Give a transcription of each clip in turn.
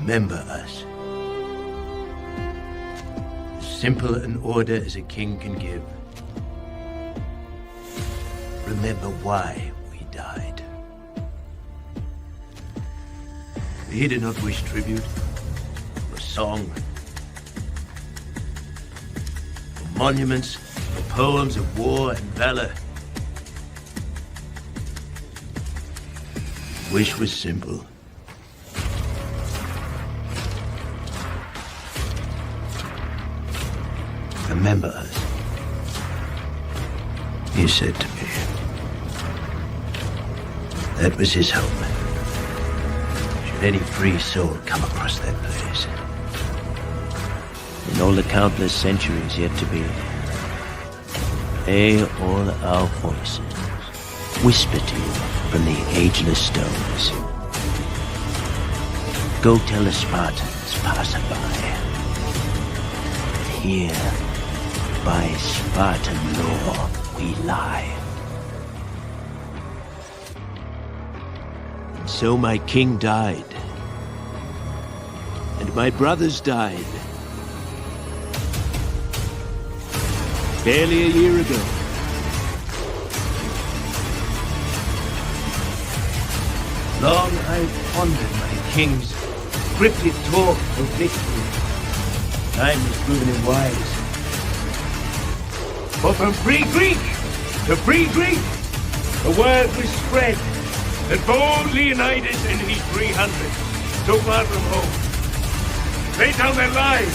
Remember us. As simple an order as a king can give. Remember why we died. We did not wish tribute, or song, or monuments, or poems of war and valor. Wish was simple. Remember us, he said to me. That was his hope. Should any free soul come across that place. In all the countless centuries yet to be, may all our voices whisper to you from the ageless stones. Go tell the Spartans passerby that here, by Spartan law, we lie. And so my king died, and my brothers died. Barely a year ago. Long I've pondered my king's cryptic talk of victory. Time has proven him wise. For from free Greek to free Greek, the word was spread that bold Leonidas and his 300 so far from home laid down their lives,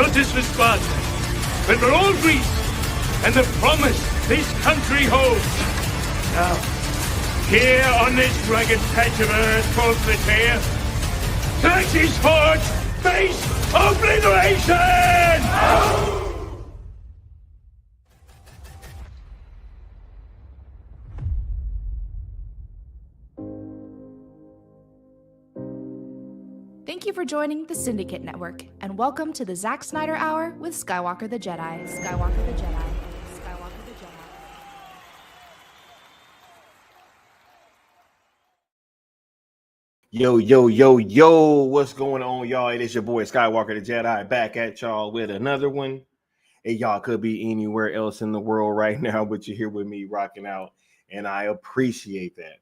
not just for Sparta, but for all Greece, and the promise this country holds. Now, here on this rugged patch of earth called Plataea, Xerxes forged face obliteration! Thank you for joining the Syndicate Network, and welcome to the Zack Snyder Hour with Skywalker the Jedi. Skywalker the Jedi. Skywalker the Jedi. Yo, what's going on, y'all? It is your boy Skywalker the Jedi back at y'all with another one. Hey, y'all could be anywhere else in the world right now, but you're here with me rocking out, and I appreciate that.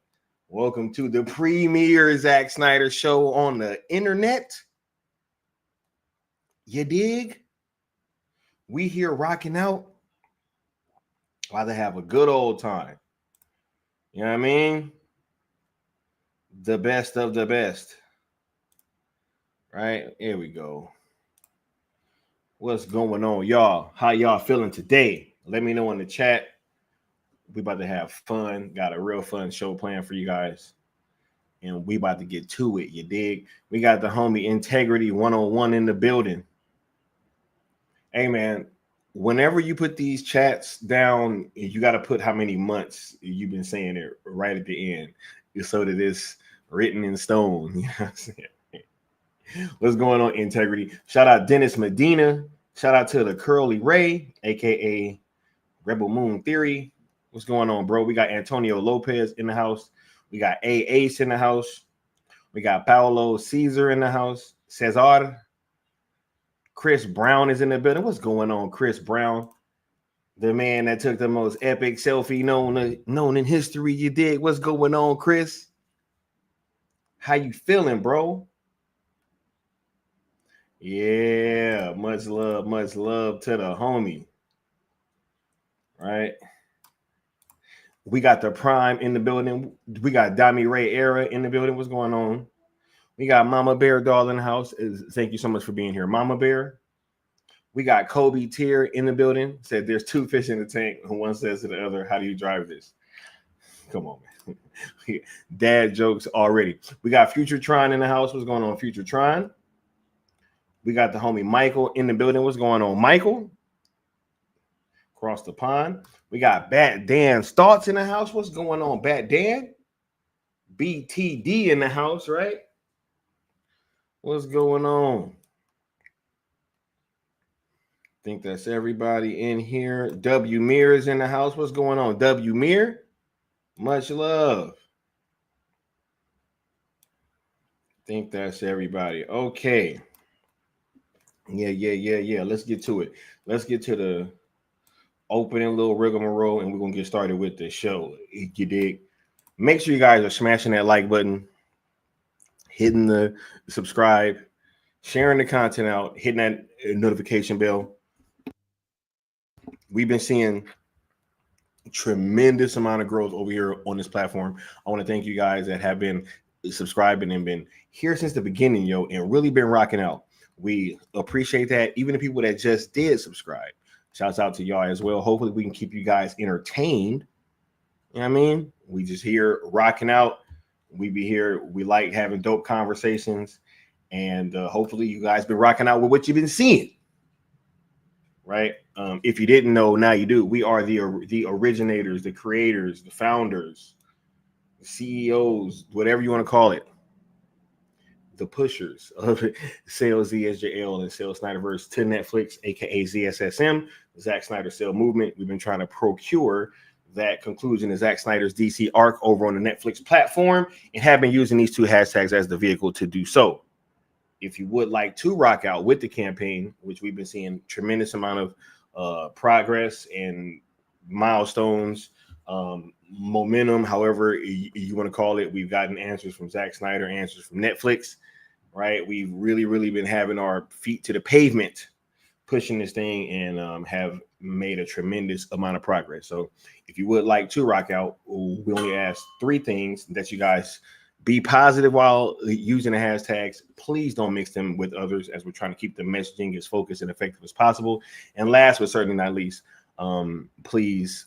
Welcome to the premier Zack Snyder show on the internet. You dig? We here rocking out while they have a good old time. You know what I mean? The best of the best. Right? Here we go. What's going on, y'all? How y'all feeling today? Let me know in the chat. We about to have fun. Got a real fun show planned for you guys. And we about to get to it, you dig? We got the homie Integrity 101 in the building. Hey, man, whenever you put these chats down, you got to put how many months you've been saying it right at the end, so that it's written in stone. You know what I'm saying? What's going on, Integrity? Shout out Dennis Medina. Shout out to the Curly Ray, a.k.a. Rebel Moon Theory. What's going on, bro? We got Antonio Lopez in the house. We got A. Ace in the house. We got Paolo Caesar in the house. Cesar. Chris Brown is in the building. What's going on, Chris Brown? The man that took the most epic selfie known in history. You did. What's going on, Chris? How you feeling, bro? Yeah, much love to the homie. Right? We got the Prime in the building. We got Dami Ray Era in the building. What's going on? We got Mama Bear Doll in the house. Thank you so much for being here, Mama Bear. We got Kobe Tier in the building. Said there's two fish in the tank. One says to the other, how do you drive this? Come on, man. Dad jokes already. We got Future Tron in the house. What's going on, Future Tron? We got the homie Michael in the building. What's going on, Michael? Across the pond. We got Bat Dan's thoughts in the house. What's going on, Bat Dan? BTD in the house, right? What's going on? I think that's everybody in here. W Mir is in the house. What's going on, W Mir? Much love. think that's everybody. Okay. Yeah. Let's get to it. Let's get to the opening little rigmarole, and we're gonna get started with the show. You dig? Make sure you guys are smashing that like button, hitting the subscribe, sharing the content out, hitting that notification bell. We've been seeing tremendous amount of growth over here on this platform. I want to thank you guys that have been subscribing and been here since the beginning, yo, and really been rocking out. We appreciate that. Even the people that just did subscribe, shouts out to y'all as well. Hopefully we can keep you guys entertained. You know what I mean? We just here rocking out. We be here. We like having dope conversations, and hopefully you guys been rocking out with what you've been seeing. Right? If you didn't know, now you do. We are the originators, the creators, the founders, the CEOs, whatever you want to call it, the pushers of Sales ZSJL and Sales Snyderverse to Netflix, aka ZSSM, Zack Snyder Sale Movement. We've been trying to procure that conclusion of Zack Snyder's DC arc over on the Netflix platform and have been using these two hashtags as the vehicle to do so. If you would like to rock out with the campaign, which we've been seeing tremendous amount of progress and milestones, momentum, however you want to call it. We've gotten answers from Zack Snyder, answers from Netflix, right? We've really been having our feet to the pavement, pushing this thing, and have made a tremendous amount of progress. So if you would like to rock out, we only ask 3 things: that you guys be positive while using the hashtags. Please don't mix them with others, as we're trying to keep the messaging as focused and effective as possible. And last but certainly not least, please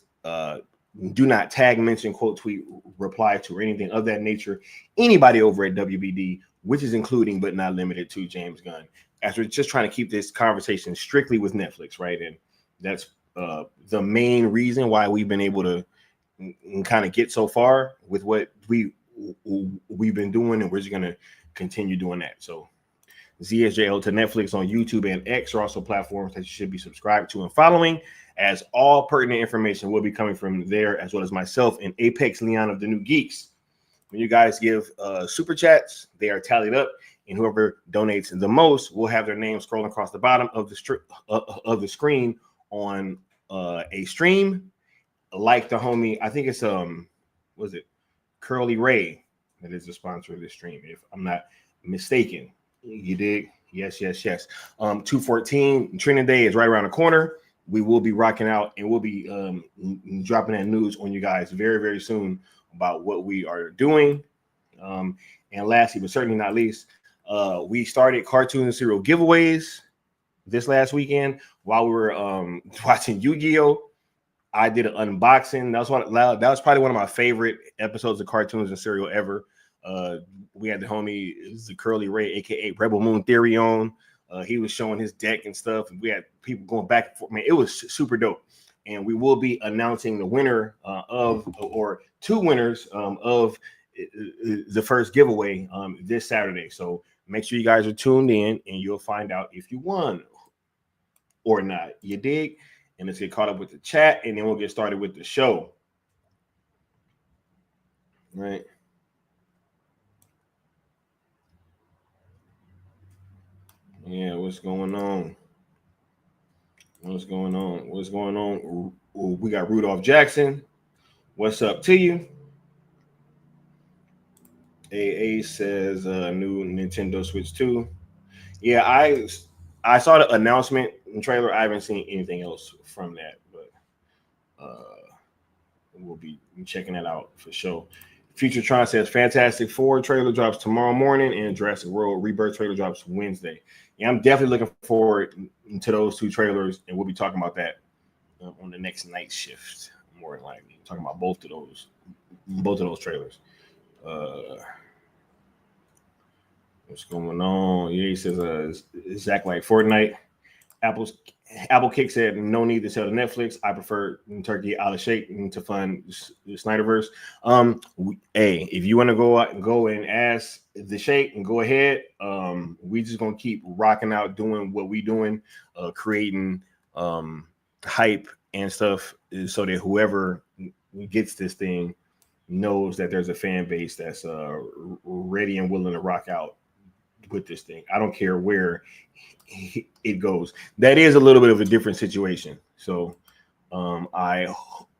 do not tag, mention, quote, tweet, reply to, or anything of that nature anybody over at WBD, which is including but not limited to James Gunn, as we're just trying to keep this conversation strictly with Netflix, right? And that's the main reason why we've been able to kind of get so far with what we've been doing, and we're just going to continue doing that. So ZSJL to Netflix on YouTube and X are also platforms that you should be subscribed to and following, as all pertinent information will be coming from there, as well as myself and Apex Leon of the New Geeks. When you guys give super chats, they are tallied up, and whoever donates the most will have their name scrolling across the bottom of the screen on a stream, like the homie. I think it's was it Curly Ray that is the sponsor of this stream, if I'm not mistaken. You dig? Yes. 214 Training Day is right around the corner. We will be rocking out, and we'll be dropping that news on you guys very soon about what we are doing. And lastly, but certainly not least, we started cartoon and cereal giveaways this last weekend while we were watching Yu-Gi-Oh! I did an unboxing. That was probably one of my favorite episodes of cartoons and cereal ever. We had the homie, the Curly Ray, aka Rebel Moon Theory, on. He was showing his deck and stuff, and we had people going back and forth. Man, it was super dope. And we will be announcing the winner or 2 winners of the first giveaway this Saturday. So make sure you guys are tuned in, and you'll find out if you won or not. You dig? And let's get caught up with the chat, and then we'll get started with the show. Right. Yeah, what's going on? We got Rudolph Jackson. What's up to you? AA says new Nintendo Switch 2. Yeah, I saw the announcement and trailer. I haven't seen anything else from that, but we'll be checking that out for sure. Futuretron says Fantastic Four trailer drops tomorrow morning, and Jurassic World Rebirth trailer drops Wednesday. Yeah, I'm definitely looking forward to those 2 trailers, and we'll be talking about that on the next night shift, more than likely. Talking about both of those trailers. What's going on? Yeah, he says Zach like Fortnite. Apple Kick said no need to sell to Netflix. I prefer Turkey out of shape to fund the Snyderverse. Hey, if you want to go and ask the Shake and go ahead. We just gonna keep rocking out, doing what we doing, creating hype and stuff, so that whoever gets this thing knows that there's a fan base that's ready and willing to rock out with this thing. I don't care where it goes. That is a little bit of a different situation. So I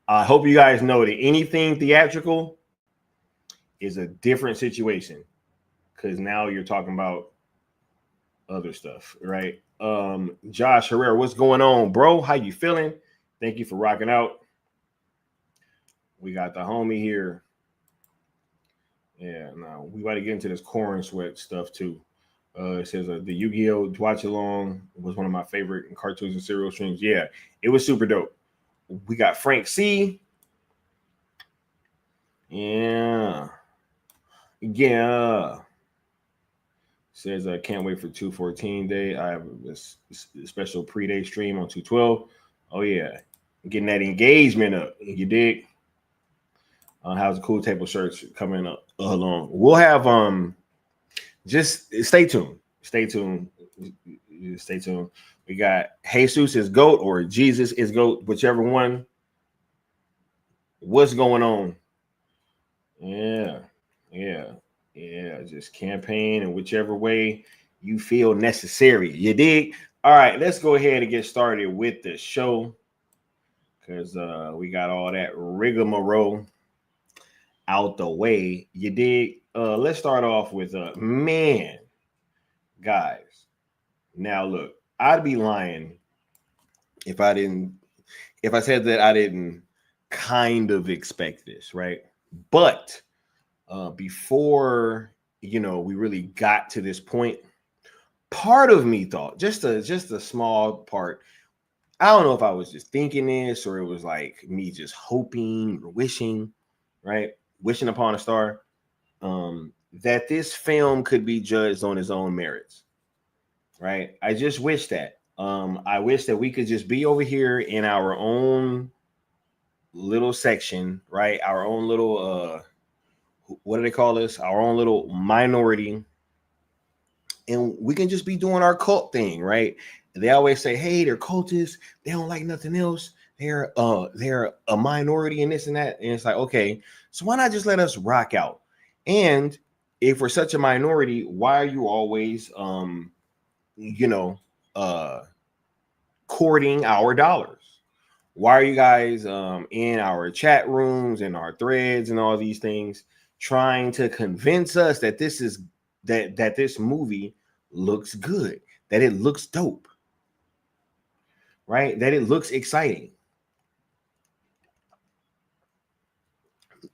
hope you guys know that anything theatrical is a different situation, because now you're talking about other stuff, right? Josh Herrera, what's going on, bro? How you feeling? Thank you for rocking out. We got the homie here. Yeah, now we got to get into this corn sweat stuff too. It says the Yu-Gi-Oh! Watch Along was one of my favorite cartoons and serial streams. Yeah, it was super dope. We got Frank C. Yeah. Says I can't wait for 214 day. I have this special pre-day stream on 212. Oh yeah, getting that engagement up. You dig? How's the cool table shirts coming up along? We'll have just stay tuned. Stay tuned. We got Jesus is GOAT or Jesus is GOAT, whichever one. What's going on? Yeah. Just campaign in whichever way you feel necessary. You dig? All right, let's go ahead and get started with the show, because we got all that rigmarole out the way. You dig? Let's start off with man, guys. Now look, I'd be lying if I said that I didn't kind of expect this, right? But before we really got to this point, part of me thought, just a small part, I don't know if I was just thinking this or it was like me just hoping or wishing, right? Wishing upon a star, that this film could be judged on its own merits, right? I just wish that. I wish that we could just be over here in our own little section, right? Our own little what do they call this? Our own little minority, and we can just be doing our cult thing, right? They always say, hey, they're cultists, they don't like nothing else, they're a minority and this and that. And it's like, okay, so why not just let us rock out? And if we're such a minority, why are you always courting our dollars? Why are you guys in our chat rooms and our threads and all these things trying to convince us that this is that this movie looks good, that it looks dope, right? That it looks exciting.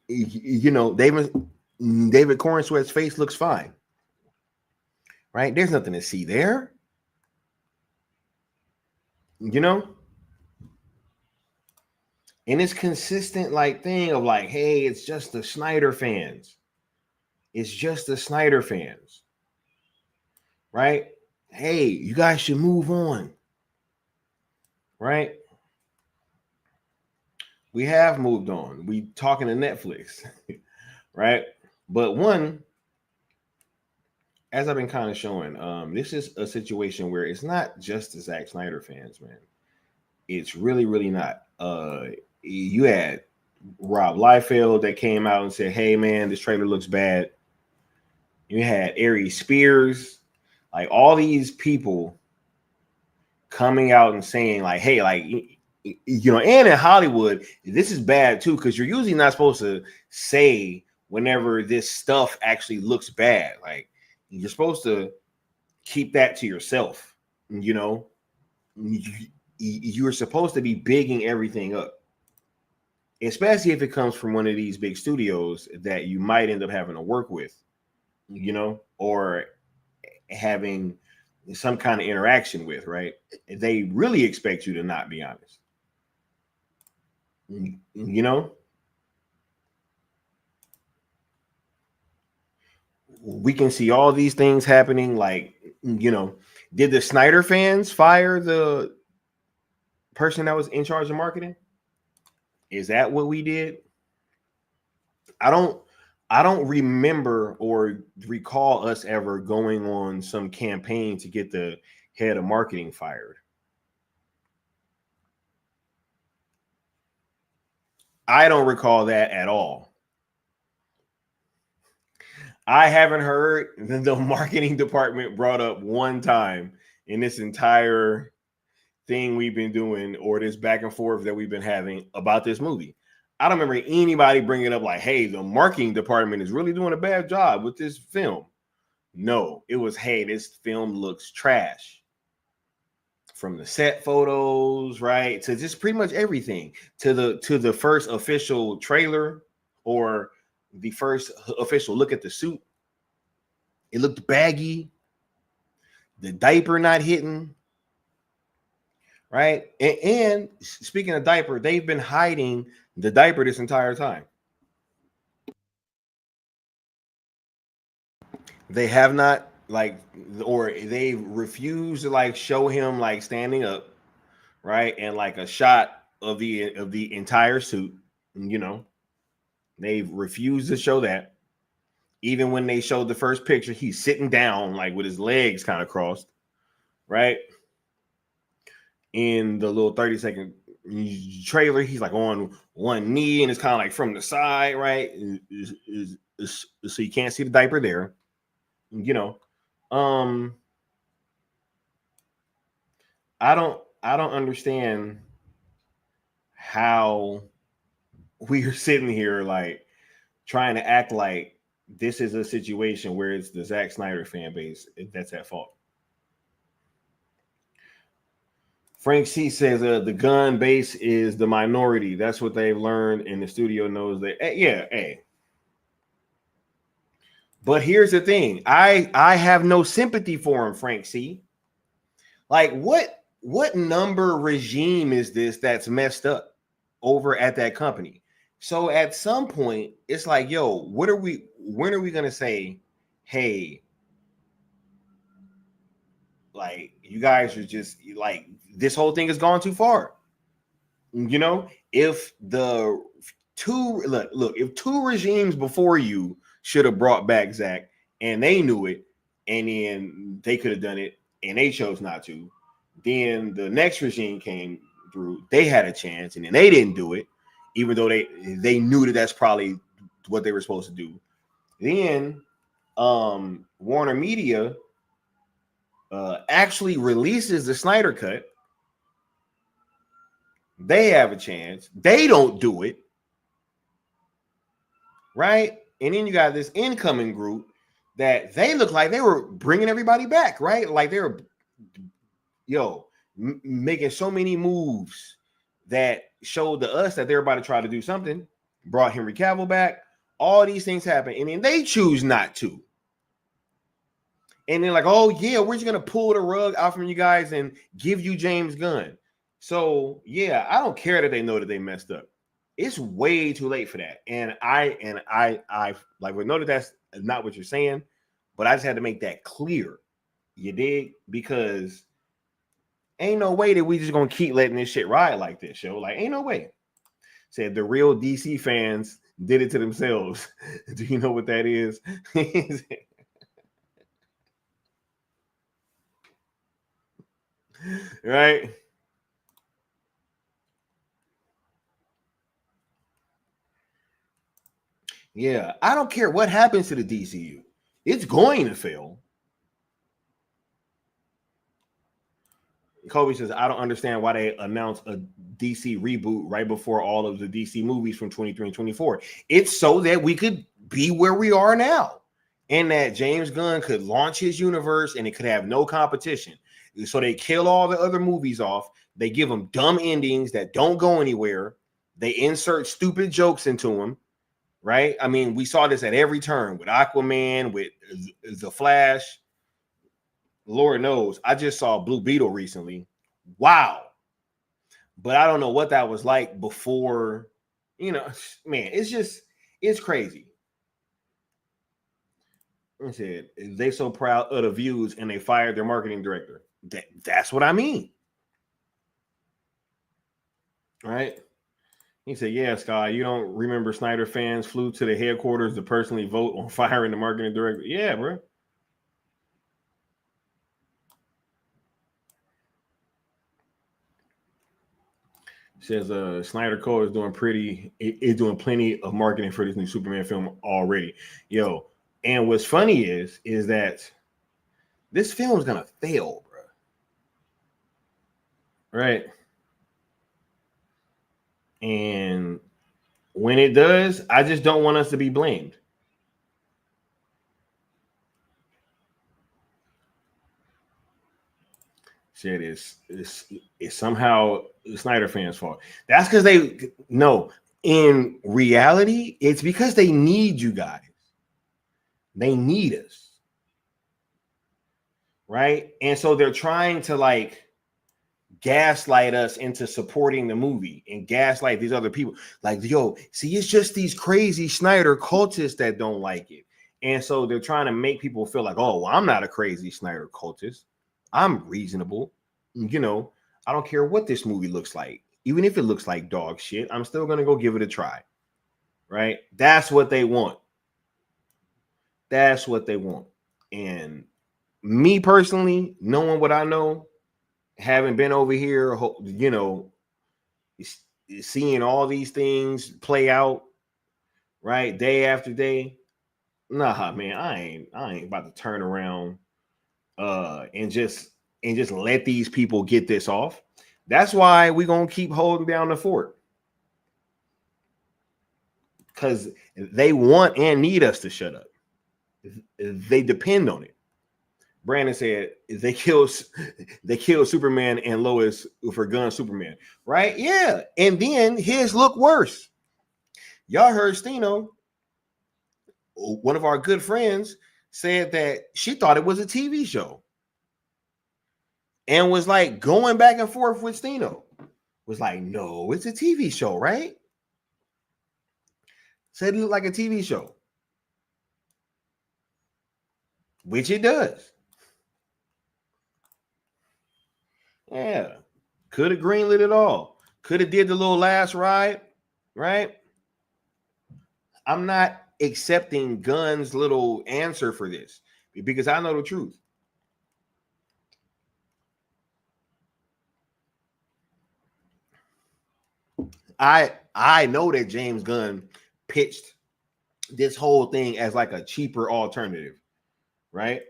David Cornsweat's face looks fine, right? There's nothing to see there, and it's consistent thing of like, hey, it's just the Snyder fans. It's just the Snyder fans, right? Hey, you guys should move on, right? We have moved on. We talking to Netflix, right? But one, as I've been kind of showing, this is a situation where it's not just the Zack Snyder fans, man. It's really, really not. You had Rob Liefeld that came out and said, hey, man, this trailer looks bad. You had Ari Spears, like all these people coming out and saying like, hey, like, and in Hollywood, this is bad too, because you're usually not supposed to say whenever this stuff actually looks bad. Like, you're supposed to keep that to yourself. You're supposed to be bigging everything up, especially if it comes from one of these big studios that you might end up having to work with, or having some kind of interaction with, right? They really expect you to not be honest. We can see all these things happening. Like, did the Snyder fans fire the person that was in charge of marketing? Is that what we did? I don't remember or recall us ever going on some campaign to get the head of marketing fired. I don't recall that at all. I haven't heard the marketing department brought up one time in this entire thing we've been doing, or this back and forth that we've been having about this movie. I don't remember anybody bringing it up like, hey, the marketing department is really doing a bad job with this film. No, it was, hey, this film looks trash. From the set photos, right, to just pretty much everything, to the first official trailer or the first official look at the suit. It looked baggy. The diaper not hitting. Right. And speaking of diaper, they've been hiding the diaper this entire time. They have not, like, or they refuse to like show him like standing up, right? And like a shot of the entire suit, you know. They've refused to show that. Even when they showed the first picture, he's sitting down like with his legs kind of crossed, right? In the little 30-second trailer, he's like on one knee and it's kind of like from the side, right? So you can't see the diaper there, you know. I don't understand how we are sitting here like trying to act like this is a situation where it's the Zack Snyder fan base that's at fault. Frank C says the Gunn base is the minority. That's what they've learned, and the studio knows that. Yeah, hey. But here's the thing: I have no sympathy for him, Frank C. Like, what number regime is this that's messed up over at that company? So at some point, it's like, yo, when are we gonna say, hey, like, you guys are just like, this whole thing has gone too far. You know, if the if two regimes before you should have brought back Zack and they knew it, and then they could have done it and they chose not to, then the next regime came through, they had a chance and then they didn't do it, even though they knew that that's probably what they were supposed to do. Then Warner Media actually releases the Snyder Cut. They have a chance. They don't do it. Right? And then you got this incoming group that they look like they were bringing everybody back, right? Like they were, making so many moves that showed to us that they're about to try to do something. Brought Henry Cavill back. All these things happen. And then they choose not to. And then like, oh, yeah, we're just going to pull the rug out from you guys and give you James Gunn. So, yeah, I don't care that they know that they messed up. It's way too late for that. And I like, we know that that's not what you're saying, but I just had to make that clear. You dig? Because ain't no way that we just going to keep letting this shit ride like this, yo. Like, ain't no way. Said the real DC fans did it to themselves. Do you know what that is? Right? Yeah, I don't care what happens to the DCU. It's going to fail. Kobe says, I don't understand why they announced a DC reboot right before all of the DC movies from 23 and 24. It's so that we could be where we are now, and that James Gunn could launch his universe and it could have no competition. So they kill all the other movies off. They give them dumb endings that don't go anywhere. They insert stupid jokes into them. Right? I mean, we saw this at every turn with Aquaman, with the Flash. Lord knows, I just saw Blue Beetle recently. Wow. But I don't know what that was like before. You know, man, it's crazy. I said, they so proud of the views and they fired their marketing director. That's what I mean. Right? He said, yeah, Scott, you don't remember Snyder fans flew to the headquarters to personally vote on firing the marketing director? Yeah, bro. Says Snyder Code is doing plenty of marketing for this new Superman film already. Yo, And what's funny is that this film's gonna fail, bro. Right? And when it does, I just don't want us to be blamed. Shit is somehow the Snyder fans' fault. That's because they no. In reality, it's because they need you guys. They need us, right? And so they're trying to like gaslight us into supporting the movie and gaslight these other people. Like, yo, see, it's just these crazy Snyder cultists that don't like it. And so they're trying to make people feel like, oh, well, I'm not a crazy Snyder cultist. I'm reasonable. You know, I don't care what this movie looks like. Even if it looks like dog shit, I'm still going to go give it a try. Right? That's what they want. That's what they want. And me personally, knowing what I know, having been over here, you know, seeing all these things play out, right, day after day. Nah, man, I ain't about to turn around and just let these people get this off. That's why we're gonna keep holding down the fort. Because they want and need us to shut up. They depend on it. Brandon said they killed Superman and Lois for Gunn Superman, right? Yeah, and then his look worse. Y'all heard Stino, one of our good friends, said that she thought it was a TV show, and was like going back and forth with Stino. Was like, no, it's a TV show, right? Said it looked like a TV show, which it does. Yeah, could have greenlit it all. Could have did the little last ride, right? I'm not accepting Gunn's little answer for this because I know the truth. I know that James Gunn pitched this whole thing as like a cheaper alternative, right?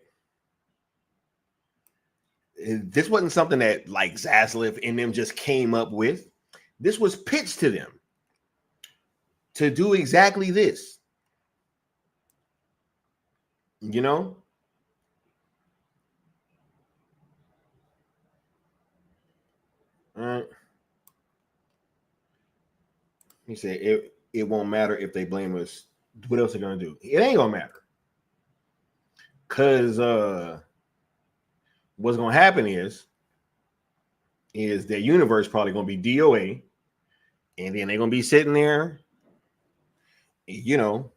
This wasn't something that like Zaslav and them just came up with. This was pitched to them to do exactly this. You know? He said it won't matter if they blame us. What else are they gonna do? It ain't gonna matter. Cause what's gonna happen is their universe probably gonna be DOA, and then they're gonna be sitting there, you know.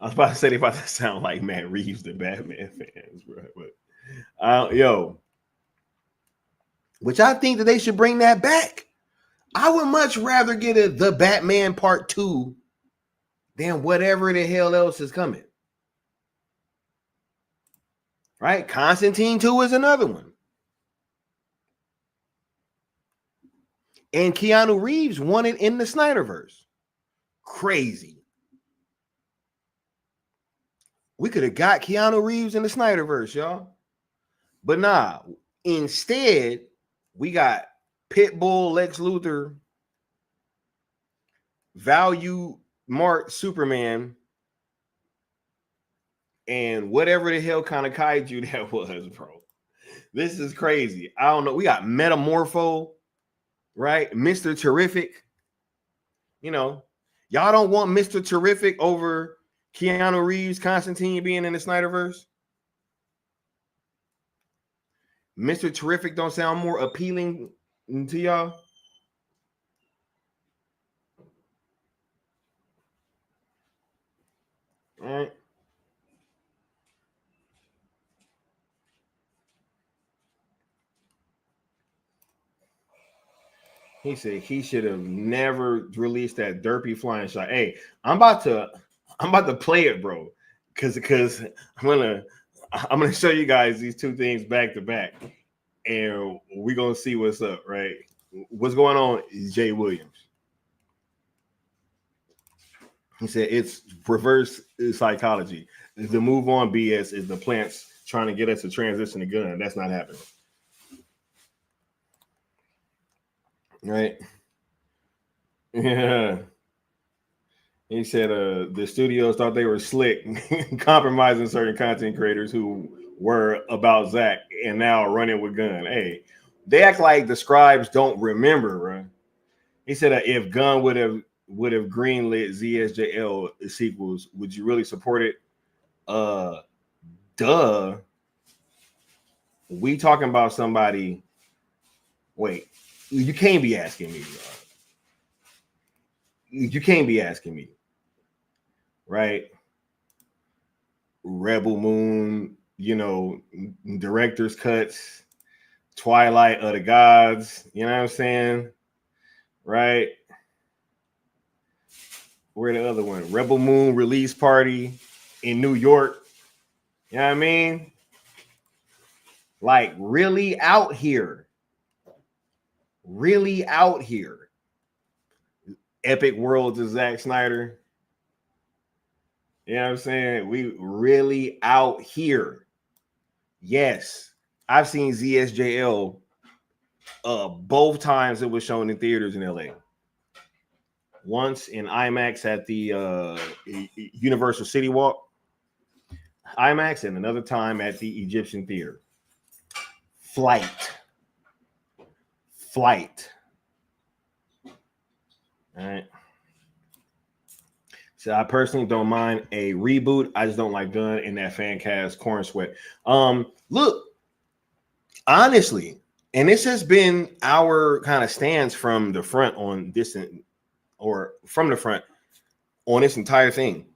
I was about to say they about to sound like Matt Reeves, the Batman fans, bro. But which I think that they should bring that back. I would much rather get the Batman Part 2 than whatever the hell else is coming. Right? Constantine 2 is another one. And Keanu Reeves won it in the Snyderverse. Crazy. We could have got Keanu Reeves in the Snyderverse, y'all. But nah, instead, we got Pitbull, Lex Luthor, Value Mark Superman, and whatever the hell kind of kaiju that was, bro. This is crazy. I don't know. We got Metamorpho, right? Mr. Terrific. You know, y'all don't want Mr. Terrific over Keanu Reeves, Constantine being in the Snyderverse? Mr. Terrific don't sound more appealing to y'all? All right. He said he should have never released that derpy flying shot. Hey, I'm about to play it, bro. Because I'm gonna show you guys these two things back to back. and we're gonna see what's up, right? What's going on is Jay Williams. He said it's reverse psychology. The move on BS is the plants trying to get us to transition to Gunn. That's not happening. Right? Yeah. He said the studios thought they were slick, compromising certain content creators who were about Zack and now running with Gunn. Hey, they act like the scribes don't remember, right? He said if Gunn would have greenlit ZSJL sequels, would you really support it? Duh. We talking about somebody. Wait, you can't be asking me. You can't be asking me, right? Rebel Moon, director's cuts, Twilight of the Gods. You know what I'm saying, right? Where the other one? Rebel Moon release party in New York. You know what I mean? Like really out here. Really out here. Epic Worlds of Zack Snyder. You know what I'm saying? We really out here. Yes. I've seen ZSJL both times it was shown in theaters in LA. Once in IMAX at the Universal City Walk IMAX, and another time at the Egyptian Theater. Flight. All right. So I personally don't mind a reboot. I just don't like Gunn in that fan cast corn sweat. Look, honestly, and this has been our kind of stance from the front on this, or from the front on this entire thing.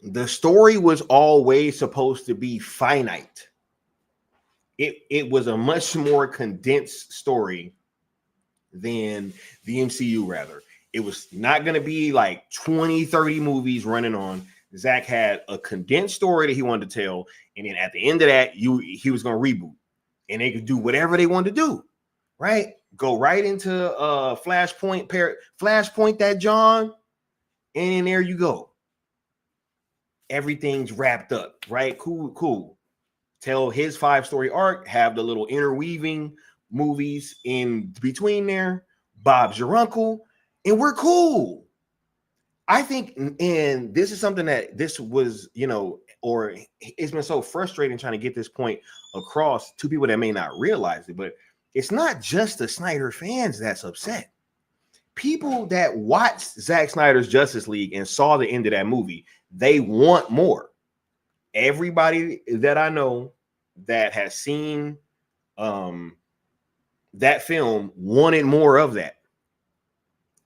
The story was always supposed to be finite. It was a much more condensed story than the MCU, rather. It was not going to be like 20, 30 movies running on. Zack had a condensed story that he wanted to tell, and then at the end of that, he was going to reboot, and they could do whatever they wanted to do, right? Go right into Flashpoint that John, and then there you go. Everything's wrapped up, right? Cool. Tell his 5-story arc, have the little interweaving movies in between there. Bob's your uncle, and we're cool. I think, and this is something that this was, or it's been so frustrating trying to get this point across to people that may not realize it, but it's not just the Snyder fans that's upset. People that watched Zack Snyder's Justice League and saw the end of that movie, they want more. Everybody that I know that has seen that film wanted more of that.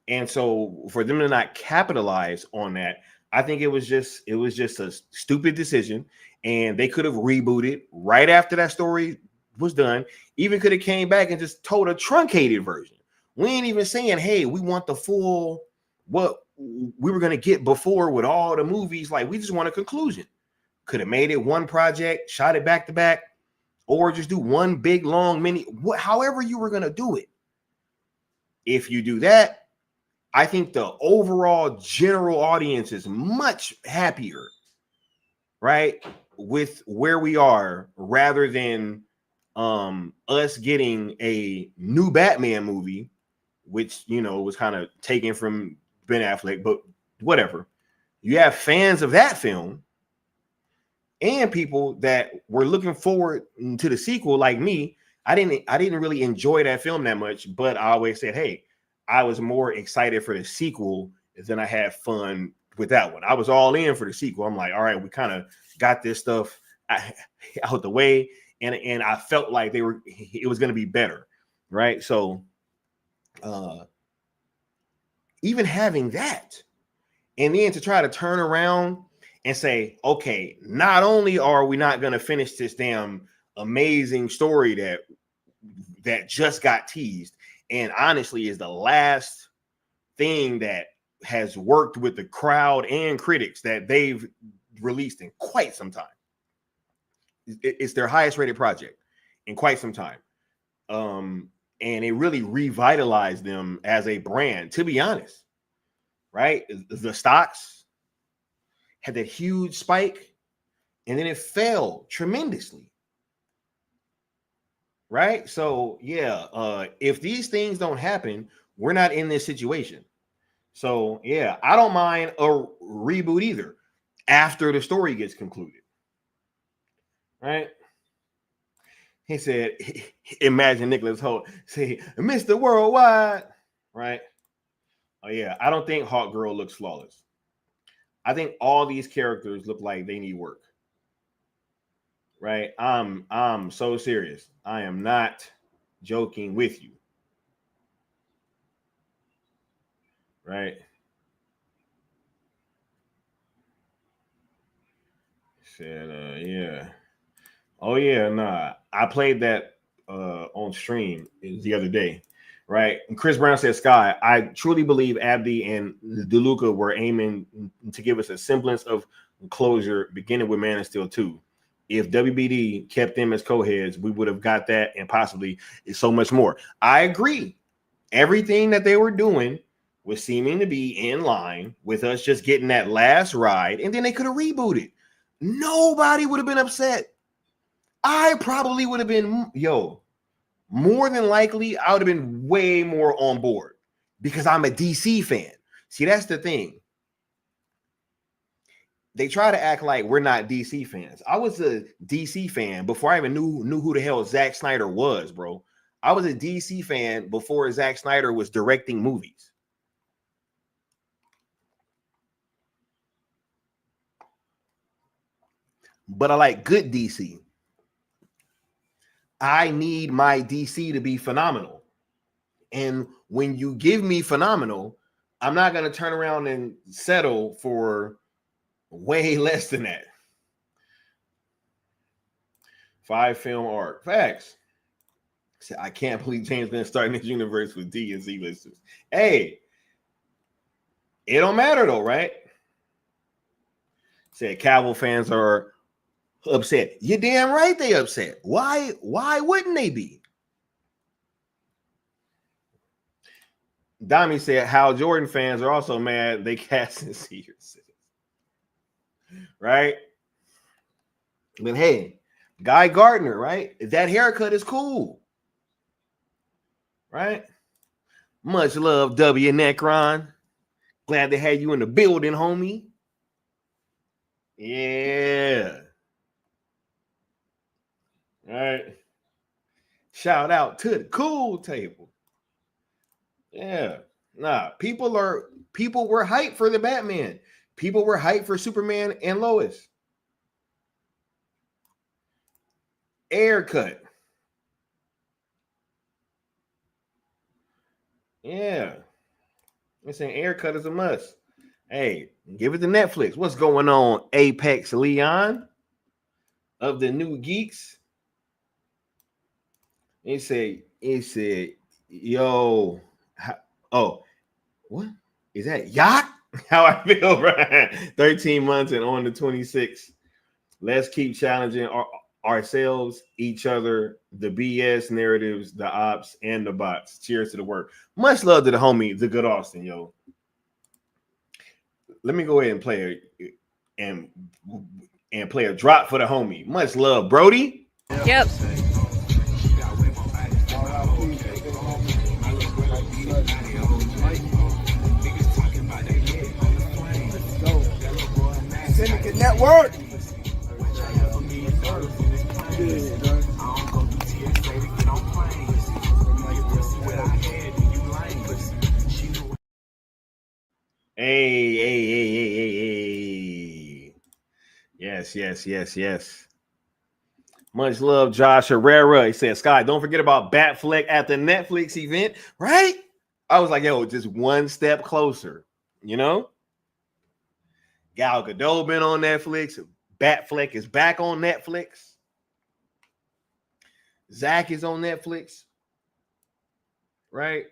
And so for them to not capitalize on that, I think it was just a stupid decision. And they could have rebooted right after that story was done. Even could have came back and just told a truncated version. We ain't even saying, hey, we want the full what we were going to get before with all the movies. Like, we just want a conclusion. Could have made it one project, shot it back to back, or just do one big long mini, however you were going to do it. If you do that, I think the overall general audience is much happier, right, with where we are, rather than us getting a new Batman movie, which, was kind of taken from Ben Affleck, but whatever. You have fans of that film and people that were looking forward to the sequel, like me. I didn't really enjoy that film that much, but I always said, hey, I was more excited for the sequel than I had fun with that one. I was all in for the sequel. I'm like, all right, we kind of got this stuff out the way, and I felt like it was going to be better, right? So even having that, and then to try to turn around and say, okay, not only are we not going to finish this damn amazing story that just got teased, and honestly is the last thing that has worked with the crowd and critics that they've released in quite some time. It's their highest rated project. in quite some time. And it really revitalized them as a brand, to be honest. Right? The stocks had that huge spike, and then it fell tremendously. Right? So yeah, if these things don't happen, we're not in this situation. So yeah, I don't mind a reboot either after the story gets concluded. Right? He said, imagine Nicholas Holt say, Mr. Worldwide. Right? Oh yeah, I don't think Hawk Girl looks flawless. I think all these characters look like they need work. Right? I'm so serious. I am not joking with you. Right? Said, yeah. Oh yeah, nah. I played that on stream the other day. Right? And Chris Brown said, Sky, I truly believe Abdi and DeLuca were aiming to give us a semblance of closure, beginning with Man of Steel 2. If WBD kept them as co-heads, we would have got that and possibly so much more. I agree. Everything that they were doing was seeming to be in line with us just getting that last ride, and then they could have rebooted. Nobody would have been upset. I probably would have been, more than likely, I would have been way more on board because I'm a DC fan. See, that's the thing. They try to act like we're not DC fans. I was a DC fan before I even knew who the hell Zack Snyder was, bro. I was a DC fan before Zack Snyder was directing movies. But I like good DC. I need my DC to be phenomenal. And when you give me phenomenal, I'm not going to turn around and settle for way less than that. 5 film arc. Facts. I can't believe James Gunn starting this universe with D and Z listers. Hey, it don't matter though, right? Said Cavill fans are upset. You're damn right they upset. Why wouldn't they be? Dami said Hal Jordan fans are also mad they cast in Sears. Right? But hey, Guy Gardner, right? That haircut is cool. Right? Much love, W. Necron. Glad to have you in the building, homie. Yeah. All right. Shout out to the cool table. Yeah. Nah, people were hyped for the Batman. People were hyped for Superman and Lois. Haircut. Yeah. I'm saying haircut is a must. Hey, give it to Netflix. What's going on, Apex Leon of the New Geeks? It said, yo, oh, what is that? Yacht? How I feel, right? 13 months and on the 26th. Let's keep challenging ourselves, each other, the BS narratives, the ops, and the bots. Cheers to the work. Much love to the homie, the good Austin, yo. Let me go ahead and play a drop for the homie. Much love, Brody. Yep. Syndicate Network. Hey. Yes. Much love, Josh Herrera. He said, Sky, don't forget about Batfleck at the Netflix event, right? I was like, yo, just one step closer, you know? Gal Gadot been on Netflix. Batfleck is back on Netflix. Zach is on Netflix. Right?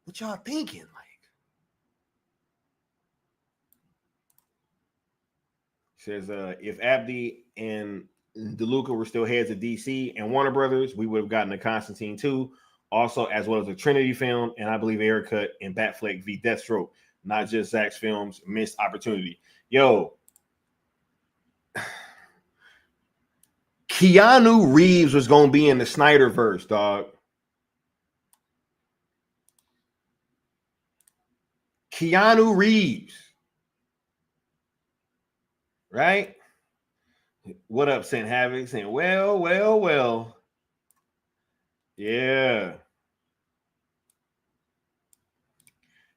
What y'all thinking? Like, says if Abdi and DeLuca were still heads of DC and Warner Brothers, we would have gotten a Constantine 2, also as well as a Trinity film, and I believe Air Cut and Batfleck v Deathstroke, not just Zack's films. Missed opportunity. Yo, Keanu Reeves was gonna be in the Snyderverse, dog. Keanu Reeves, right? What up, Saint Havoc? Saying, well. Yeah.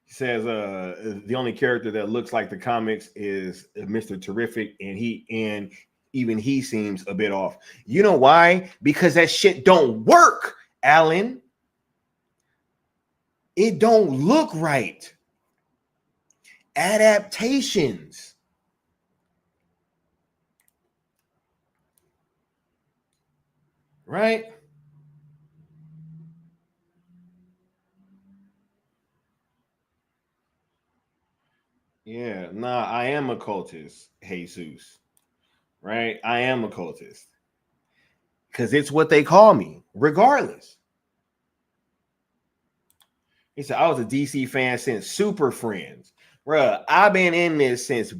He says the only character that looks like the comics is Mr. Terrific, and even he seems a bit off. You know why? Because that shit don't work, Alan. It don't look right. Adaptations. Right? Yeah, nah, I am a cultist, Jesus. Right? I am a cultist. Because it's what they call me, regardless. He said, I was a DC fan since Super Friends. Bruh, I've been in this since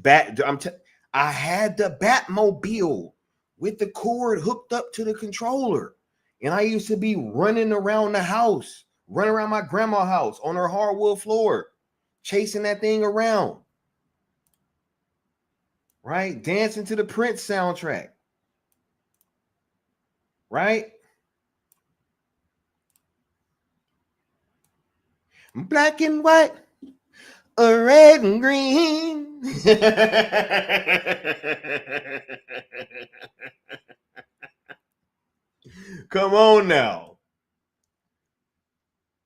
I had the Batmobile with the cord hooked up to the controller. And I used to be running around the house, running around my grandma's house on her hardwood floor, chasing that thing around. Right? Dancing to the Prince soundtrack. Right? Black and white, red and green. Come on now.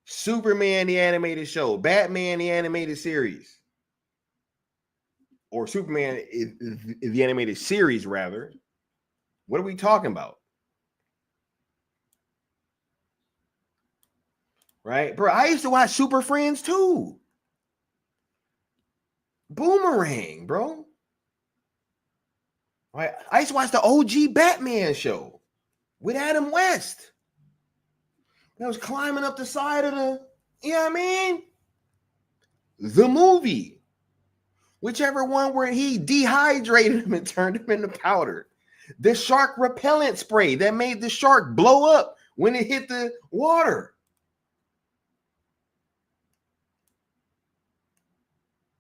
Superman the animated show, Batman the animated series, or Superman the animated series, rather. What are we talking about? Right, bro? I used to watch Super Friends too. Boomerang, bro. Right, I used to watch the OG Batman show with Adam West. I was climbing up the side of the, you know what I mean? The movie. Whichever one where he dehydrated him and turned him into powder. The shark repellent spray that made the shark blow up when it hit the water.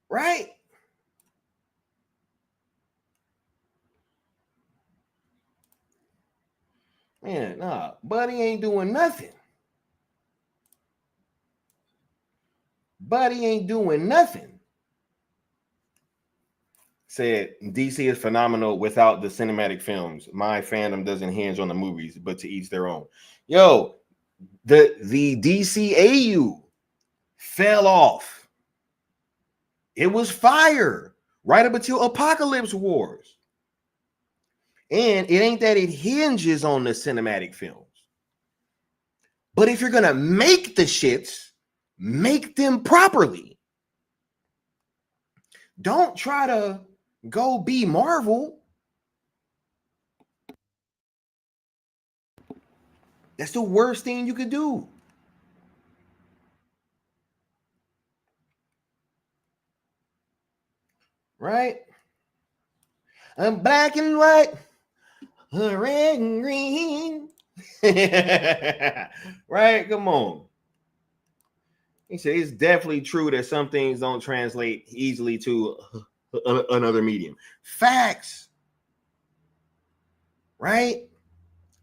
Right? Man, nah, Buddy ain't doing nothing. Buddy ain't doing nothing. Said DC is phenomenal without the cinematic films. My fandom doesn't hinge on the movies, but to each their own. Yo, the DCAU fell off. It was fire right up until Apocalypse Wars. And it ain't that it hinges on the cinematic films. But if you're going to make the shits, make them properly. Don't try to go be Marvel. That's the worst thing you could do. Right? I'm black and white, red and green. Right? Come on. He said it's definitely true that some things don't translate easily to another medium. Facts. Right?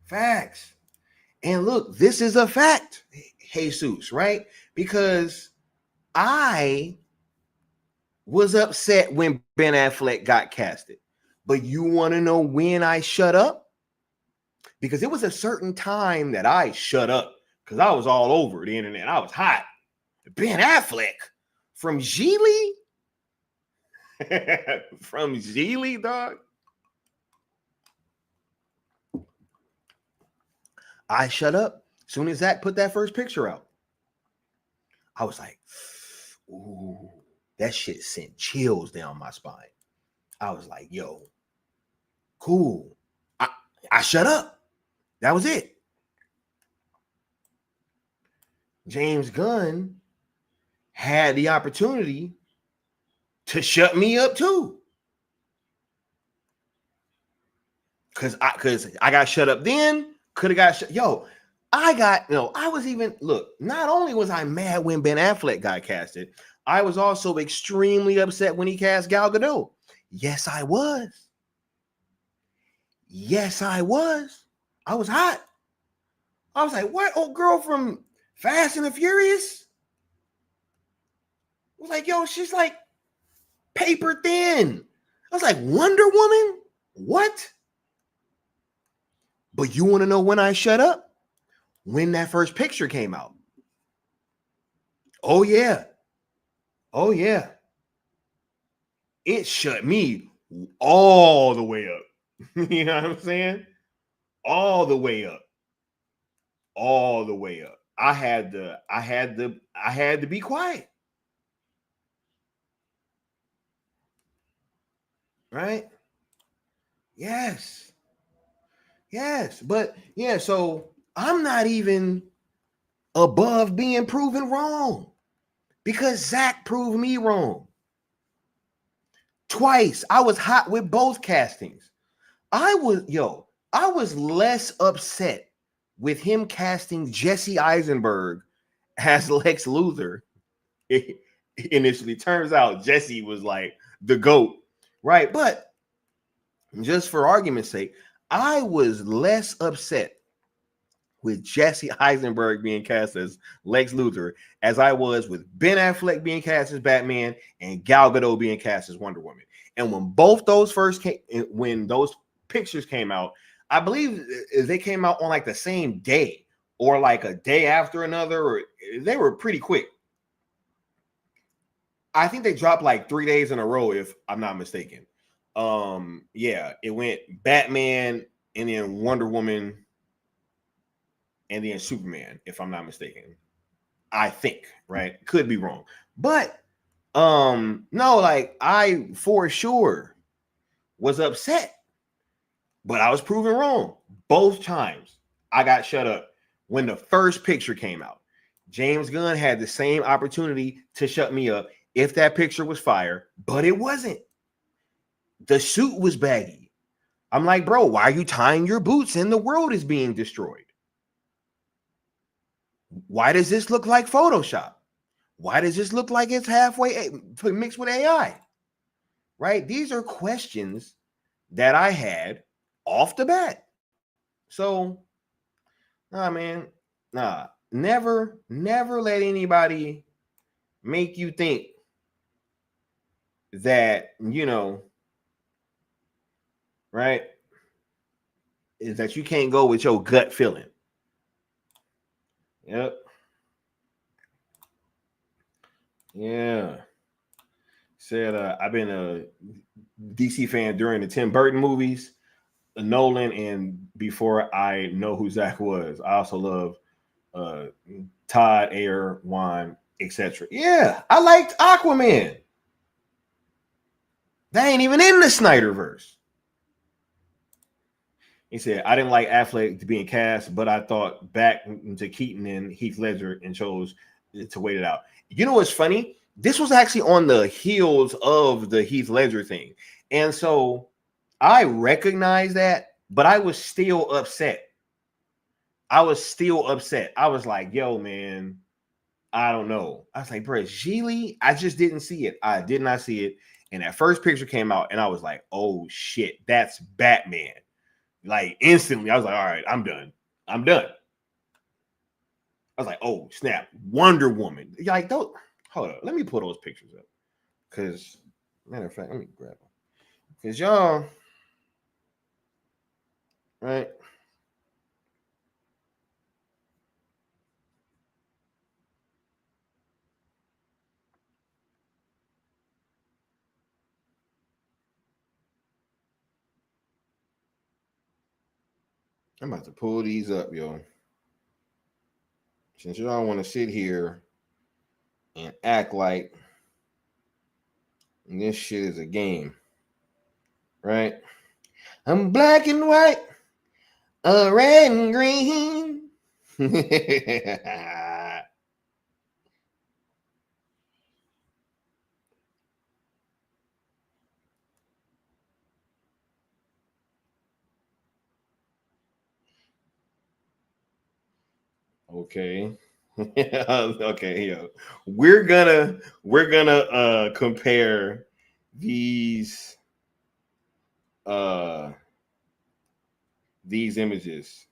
Facts. And look, this is a fact, Jesus, right? Because I was upset when Ben Affleck got casted. But you want to know when I shut up? Because it was a certain time that I shut up because I was all over the internet. I was hot. Ben Affleck from Geely? From Geely, dog? I shut up. As soon as Zack put that first picture out, I was like, ooh, that shit sent chills down my spine. I was like, yo, cool. I I shut up. That was it. James Gunn had the opportunity to shut me up too. Cause I got shut up then, could have got shut. I was even, look, not only was I mad when Ben Affleck got casted, I was also extremely upset when he cast Gal Gadot. Yes, I was. Yes, I was. I was hot. I was like, what? Old girl from Fast and the Furious? I was like, yo, she's like paper thin. I was like, Wonder Woman? What? But you want to know when I shut up? When that first picture came out. Oh, yeah. Oh, yeah. It shut me all the way up. You know what I'm saying? All the way up. All the way up. I had to be quiet. Right? Yes. Yes. But yeah, so I'm not even above being proven wrong because Zack proved me wrong. Twice. I was hot with both castings. I was less upset with him casting Jesse Eisenberg as Lex Luthor. It initially turns out Jesse was like the GOAT, right? But just for argument's sake, I was less upset with Jesse Eisenberg being cast as Lex Luthor as I was with Ben Affleck being cast as Batman and Gal Gadot being cast as Wonder Woman. And when both those when those pictures came out, I believe they came out on like the same day or like a day after another, or they were pretty quick. I think they dropped like 3 days in a row, if I'm not mistaken. Yeah, it went Batman and then Wonder Woman and then Superman, if I'm not mistaken. I think, right? Could be wrong. But no, like I for sure was upset, but I was proven wrong both times. I got shut up when the first picture came out. James Gunn had the same opportunity to shut me up if that picture was fire, but it wasn't. The suit was baggy. I'm like, bro, why are you tying your boots and the world is being destroyed? Why does this look like Photoshop? Why does this look like it's halfway mixed with AI? Right? These are questions that I had off the bat. So, nah, man, nah, never let anybody make you think that, right, is that you can't go with your gut feeling. Yep. Yeah. Said I've been a DC fan during the Tim Burton movies, Nolan, and before I know who Zack was. I also love Todd, Ayer, Juan, etc. Yeah, I liked Aquaman. That ain't even in the Snyderverse. He said, I didn't like Affleck being cast, but I thought back to Keaton and Heath Ledger and chose to wait it out. You know what's funny? This was actually on the heels of the Heath Ledger thing. And so I recognize that, but I was still upset. I was like, yo, man, I don't know. I was like, bro, Geely, I just didn't see it. I did not see it. And that first picture came out, and I was like, oh, shit, that's Batman. Like, instantly, I was like, all right, I'm done. I was like, oh, snap, Wonder Woman. Like, hold up, let me pull those pictures up. Because, matter of fact, let me grab them. Because y'all, right? I'm about to pull these up, yo. Since y'all want to sit here and act like this shit is a game, right? I'm black and white. Red and green. Okay. Okay, yo. We're gonna compare these images.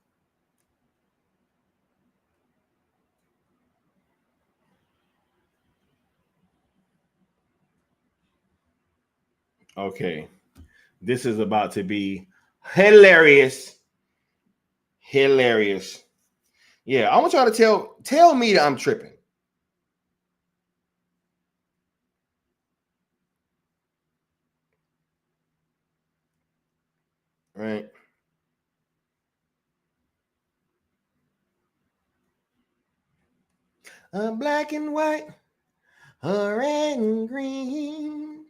Okay. This is about to be hilarious. Hilarious. Yeah, I want y'all to tell me that I'm tripping. Right. Black and white, red and green.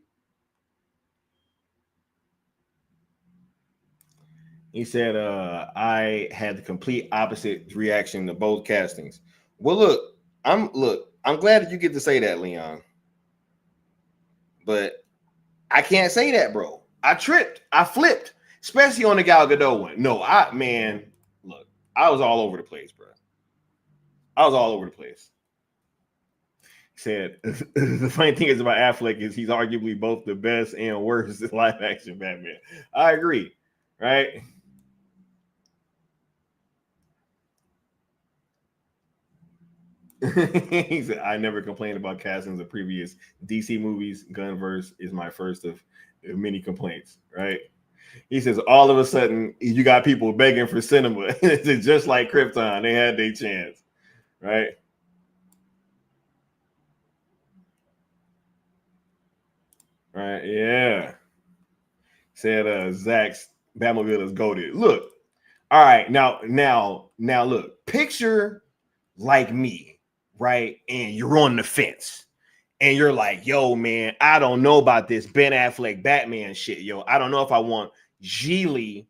He said, I had the complete opposite reaction to both castings. Well, I'm glad that you get to say that, Leon. But I can't say that, bro. I tripped. I flipped, especially on the Gal Gadot one. No, I was all over the place, bro. I was all over the place. He said, the funny thing is about Affleck is he's arguably both the best and worst live action Batman. I agree, right? He said, I never complained about castings of previous DC movies. Gunverse is my first of many complaints, right? He says, all of a sudden, you got people begging for cinema. It's just like Krypton. They had their chance, right? Right, yeah. Said Zach's Batmobile is goated. Look, all right, now, look, picture like me, right? And you're on the fence. And you're like, yo, man, I don't know about this Ben Affleck Batman shit, yo. I don't know if I want Geely,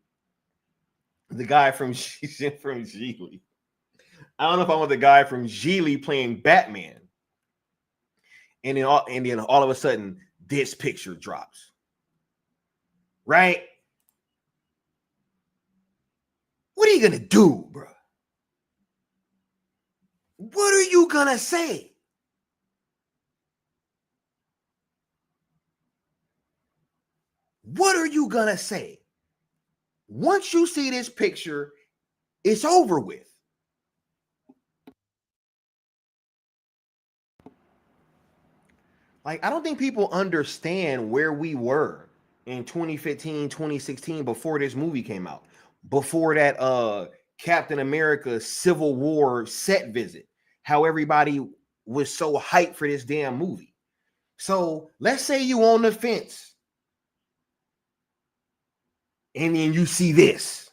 the guy from Geely. I don't know if I want the guy from Geely playing Batman. And then all of a sudden, this picture drops. Right? What are you gonna do, bro? What are you gonna say? What are you gonna say? Once you see this picture, it's over with. Like, I don't think people understand where we were in 2015, 2016 before this movie came out. Before that Captain America Civil War set visit. How everybody was so hyped for this damn movie. So let's say you on the fence. And then you see this.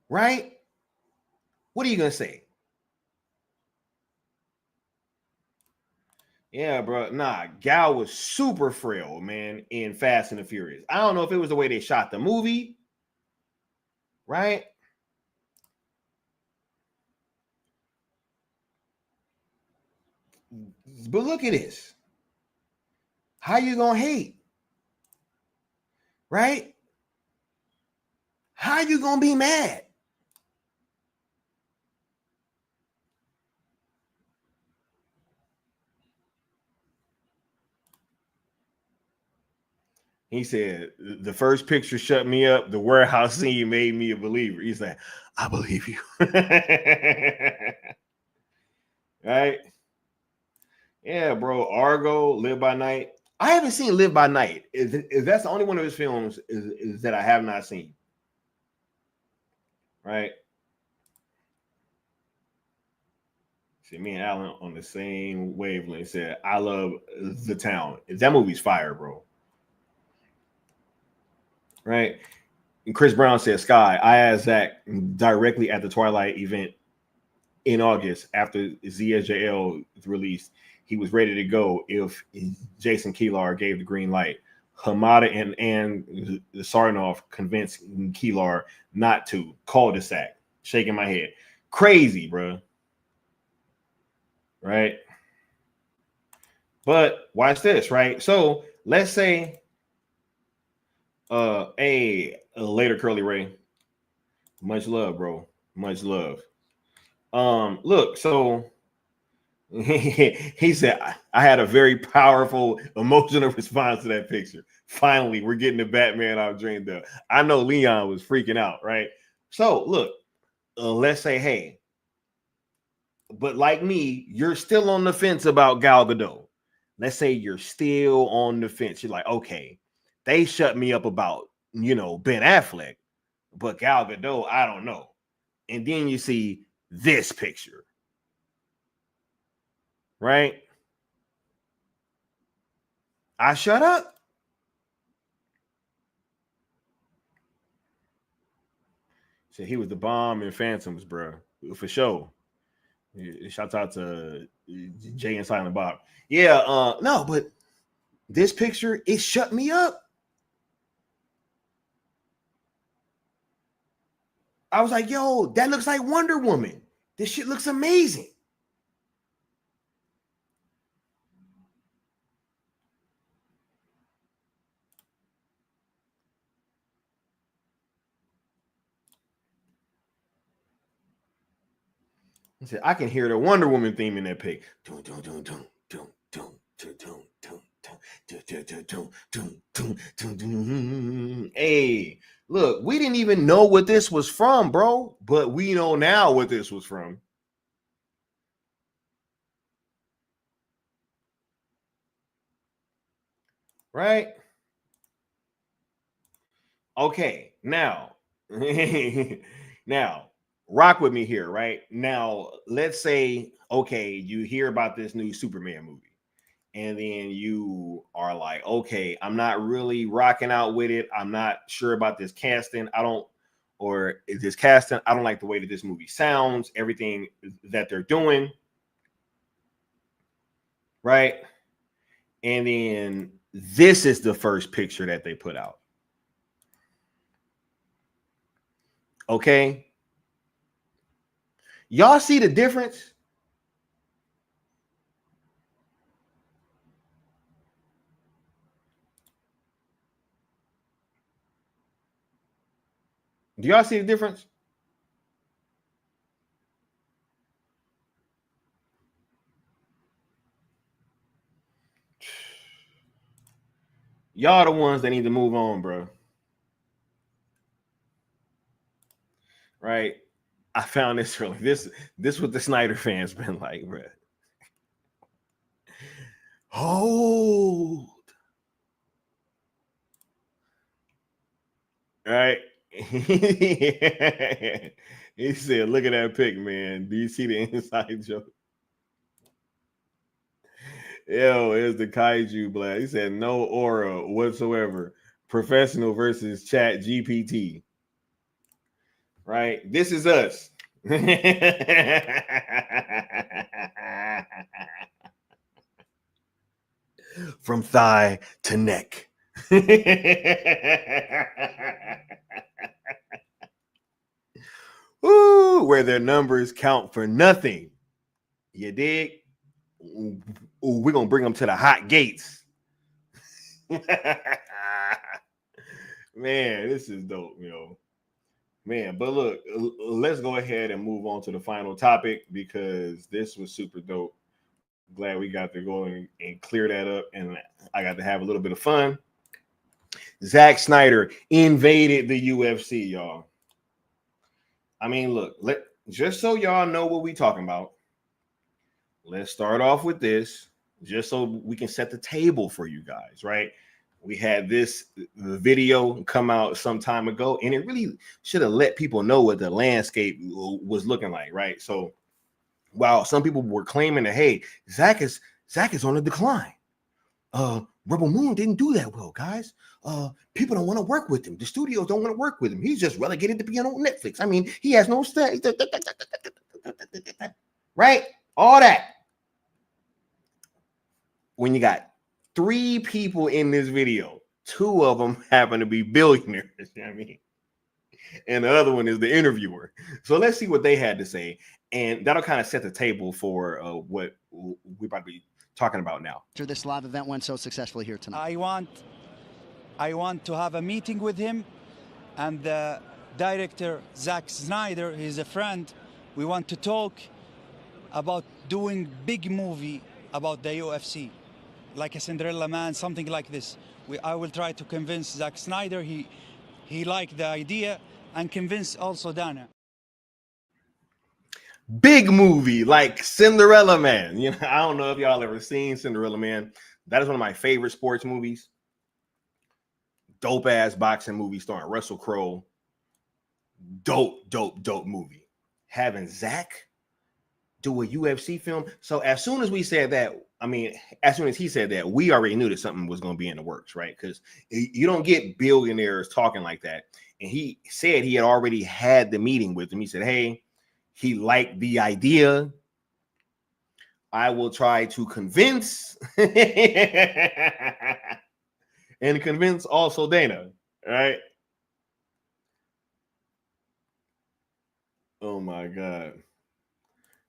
Right? What are you going to say? Yeah, bro. Nah, Gal was super frail, man, in Fast and the Furious. I don't know if it was the way they shot the movie, right? But look at this. How you gonna hate? Right? How you gonna be mad? He said, the first picture shut me up. The warehouse scene made me a believer. He's like, I believe you. Right? Yeah, bro. Argo, Live by Night. I haven't seen Live by Night. Is that's the only one of his films is that I have not seen. Right? See, me and Alan on the same wavelength. Said, I love The Town. That movie's fire, bro. Right? And Chris Brown said, Sky, I asked Zach directly at the Twilight event in August after ZSJL released. He was ready to go if Jason Kilar gave the green light. Hamada and Sarnoff convinced Keelar not to. Cul-de-sac. Shaking my head. Crazy, bro. Right? But watch this, right? So let's say later Curly Ray. Much love, bro. Much love. Look, so he said I had a very powerful emotional response to that picture. Finally, we're getting the Batman I've dreamed of. I know Leon was freaking out, right? So look, let's say, hey, but like me, you're still on the fence about Gal Gadot. Let's say you're still on the fence. You're like, okay, they shut me up about, Ben Affleck, but Gal Gadot, I don't know. And then you see this picture, right? I shut up. So he was the bomb in Phantoms, bro, for sure. Shout out to Jay and Silent Bob. Yeah, no, but this picture, it shut me up. I was like, yo, that looks like Wonder Woman. This shit looks amazing. He said, I can hear the Wonder Woman theme in that pic. Hey, look, we didn't even know what this was from, bro, but we know now what this was from. Right? Okay, now, now, rock with me here, right? Now, let's say, okay, you hear about this new Superman movie, and then you are like, okay, I'm not really rocking out with it. I'm not sure about this casting. I don't like the way that this movie sounds, everything that they're doing, right? And then this is the first picture that they put out. Okay. Y'all see the difference? Do y'all see the difference? Y'all the ones that need to move on, bro. Right? I found this early. This what the Snyder fans been like, bro. Hold. Right? He said, look at that pic, man. Do you see the inside joke? Yo, it's the kaiju blast. He said no aura whatsoever. Professional versus chat GPT. Right? This is us. From thigh to neck. Ooh, where their numbers count for nothing. You dig? Ooh, we're gonna bring them to the hot gates. Man, this is dope, Man, but look, let's go ahead and move on to the final topic because this was super dope. Glad we got to go and clear that up, and I got to have a little bit of fun. Zack Snyder invaded the UFC, y'all. I mean, look, just so y'all know what we talking about, let's start off with this, just so we can set the table for you guys, right? We had this video come out some time ago, and it really should have let people know what the landscape was looking like, right? So while some people were claiming that, hey, Zack is on the decline. Rebel Moon didn't do that well, guys. People don't want to work with him. The studios don't want to work with him. He's just relegated to being on Netflix. I mean, he has no stay. Right? All that. When you got 3 people in this video 2 of them happen to be billionaires. You know what I mean? And the other one is the interviewer. So let's see what they had to say. And that'll kind of set the table for what we're about to be talking about now. After this live event went so successfully here tonight. I want to have a meeting with him and the director, Zack Snyder. He's a friend. We want to talk about doing big movie about the UFC, like a Cinderella Man, something like this. I will try to convince Zack Snyder. He liked the idea, and convince also Dana. Big movie like Cinderella Man. You know, I don't know if y'all ever seen Cinderella Man. That is one of my favorite sports movies. Dope ass boxing movie starring Russell Crowe. Dope movie. Having Zach do a UFC film. So as soon as we said that, I mean, as soon as he said that, we already knew that something was going to be in the works, right? Because you don't get billionaires talking like that. And he said he had already had the meeting with him. He said, hey, he liked the idea. I will try to convince and convince also Dana, right? Oh my God.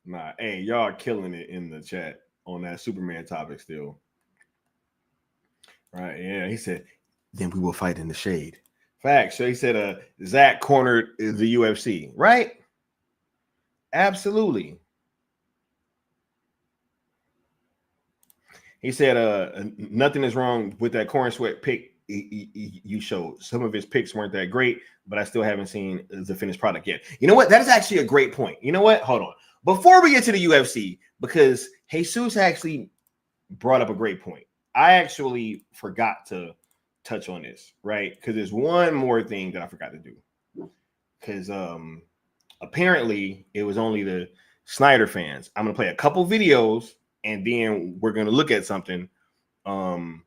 Nah, hey, y'all killing it in the chat on that Superman topic still. Right, yeah, he said, then we will fight in the shade. Facts. So he said Zach cornered the UFC, right? Absolutely. He said nothing is wrong with that corn sweat pick you showed. Some of his picks weren't that great, but I still haven't seen the finished product yet. You know what? That is actually a great point. You know what? Hold on. Before we get to the UFC, because Jesus actually brought up a great point. I actually forgot to touch on this, right? Because there's one more thing that I forgot to do. Because apparently it was only the Snyder fans. I'm going to play a couple videos and then we're going to look at something. And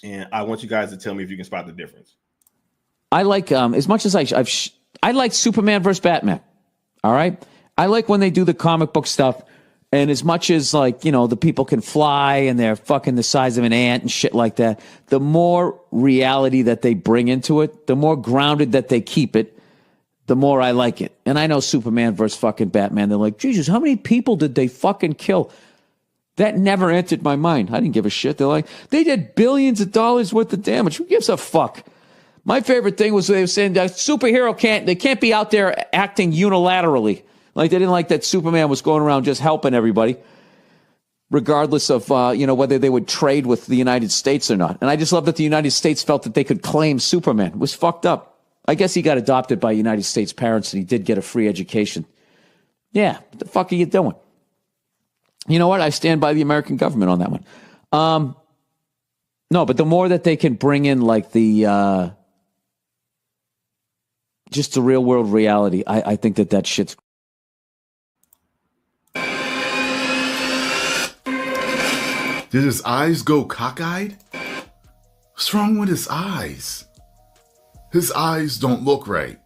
I want you guys to tell me if you can spot the difference. I like, as much as I like Superman versus Batman. All right. I like when they do the comic book stuff. And as much as, like, you know, the people can fly and they're fucking the size of an ant and shit like that, the more reality that they bring into it, the more grounded that they keep it, the more I like it. And I know Superman versus fucking Batman. They're like, Jesus, how many people did they fucking kill? That never entered my mind. I didn't give a shit. They're like, they did billions of dollars worth of damage. Who gives a fuck? My favorite thing was they were saying that superhero can't be out there acting unilaterally. Like, they didn't like that Superman was going around just helping everybody, regardless of, whether they would trade with the United States or not. And I just love that the United States felt that they could claim Superman. It was fucked up. I guess he got adopted by United States parents and he did get a free education. Yeah, what the fuck are you doing? You know what? I stand by the American government on that one. No, but the more that they can bring in, like, the just the real world reality, I think that shit's. Did his eyes go cockeyed? What's wrong with his eyes? His eyes don't look right.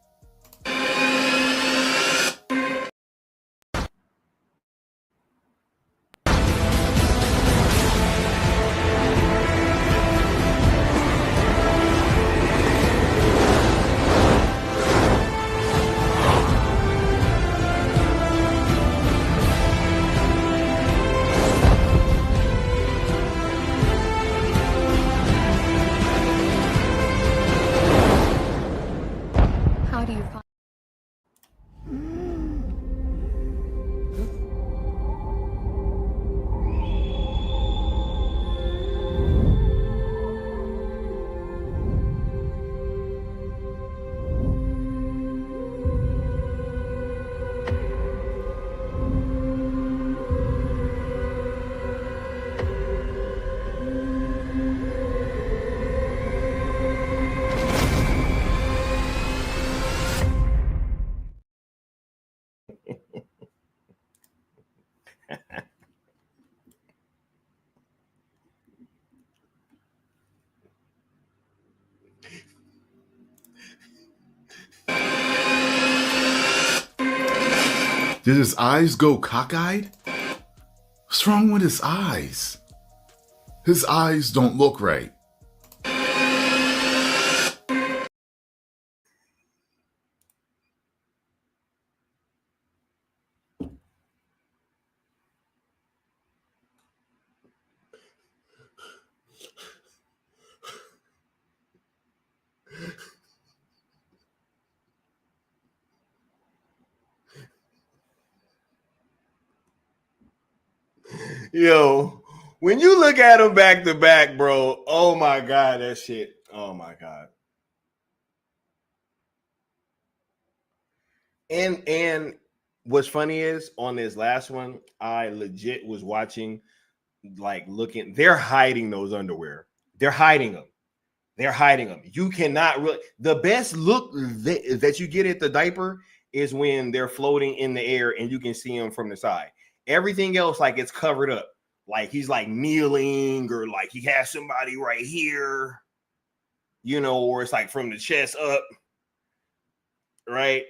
How do you find? Did his eyes go cockeyed? What's wrong with his eyes? His eyes don't look right. Yo, when you look at them back to back, bro, oh my God, that shit. Oh my God. And what's funny is on this last one, I legit was watching, like looking, they're hiding those underwear. They're hiding them. They're hiding them. You cannot really, the best look that you get at the diaper is when they're floating in the air and you can see them from the side. Everything else, like it's covered up. Like he's like kneeling, or like he has somebody right here, you know, or it's like from the chest up, right?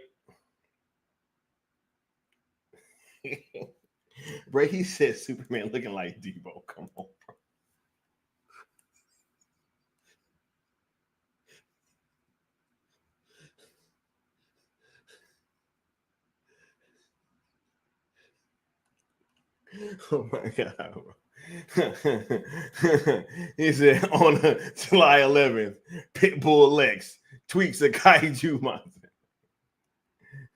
Bro, he said Superman looking like Debo. Come on, bro. Oh my God, bro. He said on July 11th, Pitbull Lex tweaks a kaiju monster.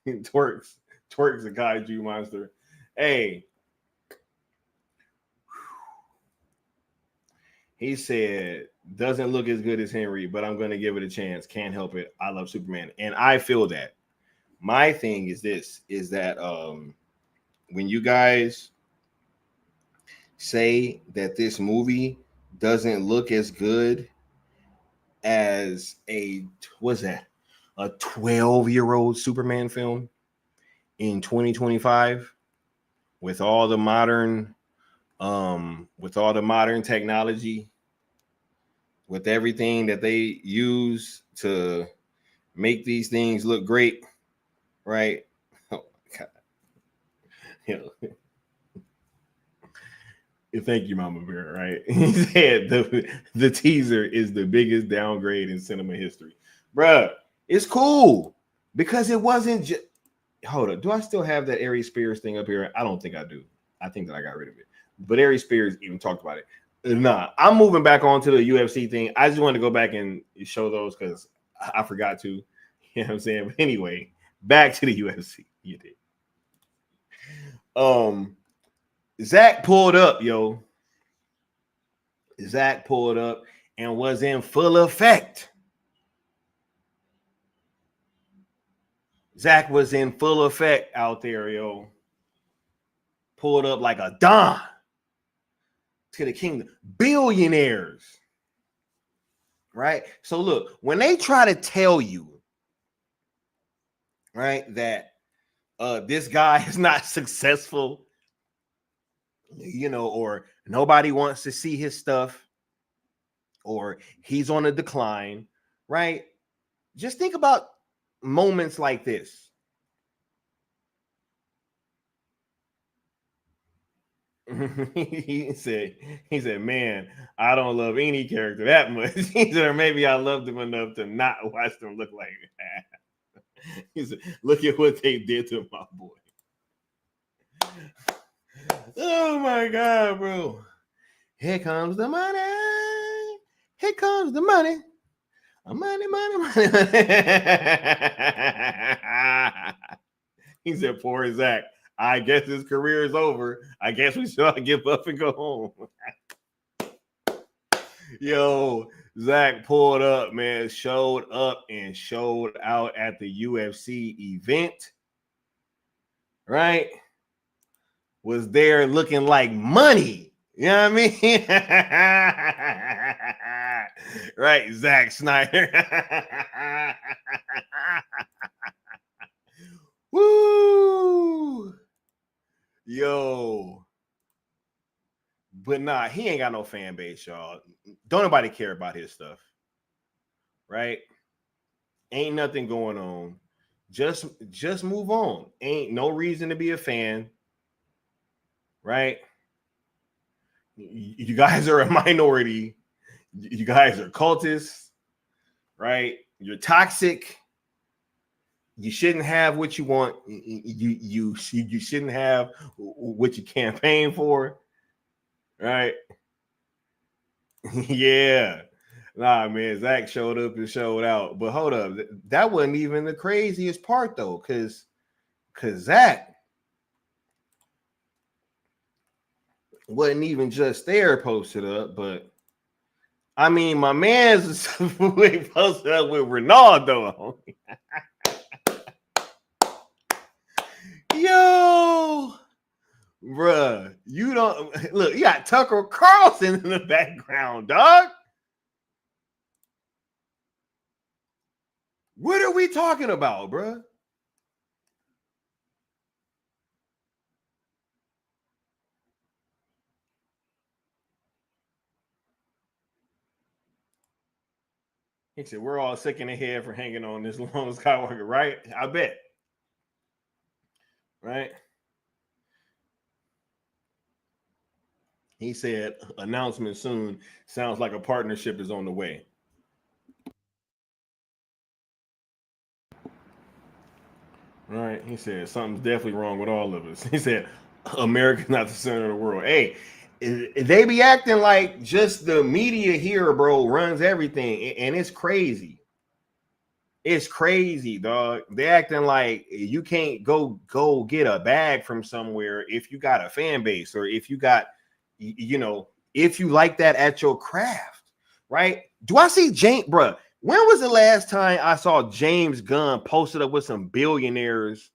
twerks a kaiju monster. Hey, he said doesn't look as good as Henry, but I'm going to give it a chance. Can't help it. I love Superman, and I feel that. My thing is this: is that when you guys say that this movie doesn't look as good as a 12-year-old Superman film in 2025 with all the modern technology, with everything that they use to make these things look great, right? Oh my God. You know. Thank you, Mama Bear, right? He said the teaser is the biggest downgrade in cinema history. Bruh, it's cool because it wasn't just. Hold up. Do I still have that Aries Spears thing up here? I don't think I do. I think that I got rid of it. But Aries Spears even talked about it. Nah, I'm moving back on to the UFC thing. I just wanted to go back and show those because I forgot to. You know what I'm saying? But anyway, back to the UFC. You did. Zach pulled up, yo. Zach pulled up and was in full effect. Zach was in full effect out there, yo. Pulled up like a Don to the kingdom. Billionaires. Right? So look, when they try to tell you, right, that this guy is not successful, you know, or nobody wants to see his stuff, or he's on a decline, right? Just think about moments like this. he said, man, I don't love any character that much. He said, or maybe I loved them enough to not watch them look like that. He said, look at what they did to my boy. Oh my God, bro. Here comes the money. Here comes the money. Money. He said, poor Zach. I guess his career is over. I guess we should give up and go home. Yo, Zach pulled up, man. Showed up and showed out at the UFC event. Right? Was there looking like money. You know what I mean? Right, Zack Snyder. Woo! Yo. But nah, he ain't got no fan base, y'all. Don't nobody care about his stuff. Right? Ain't nothing going on. Just move on. Ain't no reason to be a fan. Right? You guys are a minority. You guys are cultists, right? You're toxic. You shouldn't have what you want. You shouldn't have what you campaign for, right? Yeah. Nah, man, Zach showed up and showed out. But hold up, that wasn't even the craziest part though, because Zach wasn't even just there posted up, but I mean, my man's posted up with Ronaldo. Yo, bruh, you don't look. You got Tucker Carlson in the background, dog. What are we talking about, bruh? He said, we're all sick in the head for hanging on this long Skywalker, right? I bet. Right? He said, announcement soon. Sounds like a partnership is on the way. Right? He said, something's definitely wrong with all of us. He said, America's not the center of the world. Hey, they be acting like just the media here, bro, runs everything. And it's crazy. It's crazy, dog. They acting like you can't go get a bag from somewhere if you got a fan base or if you got, you know, if you like that at your craft, right? Do I see James, bro? When was the last time I saw James Gunn posted up with some billionaires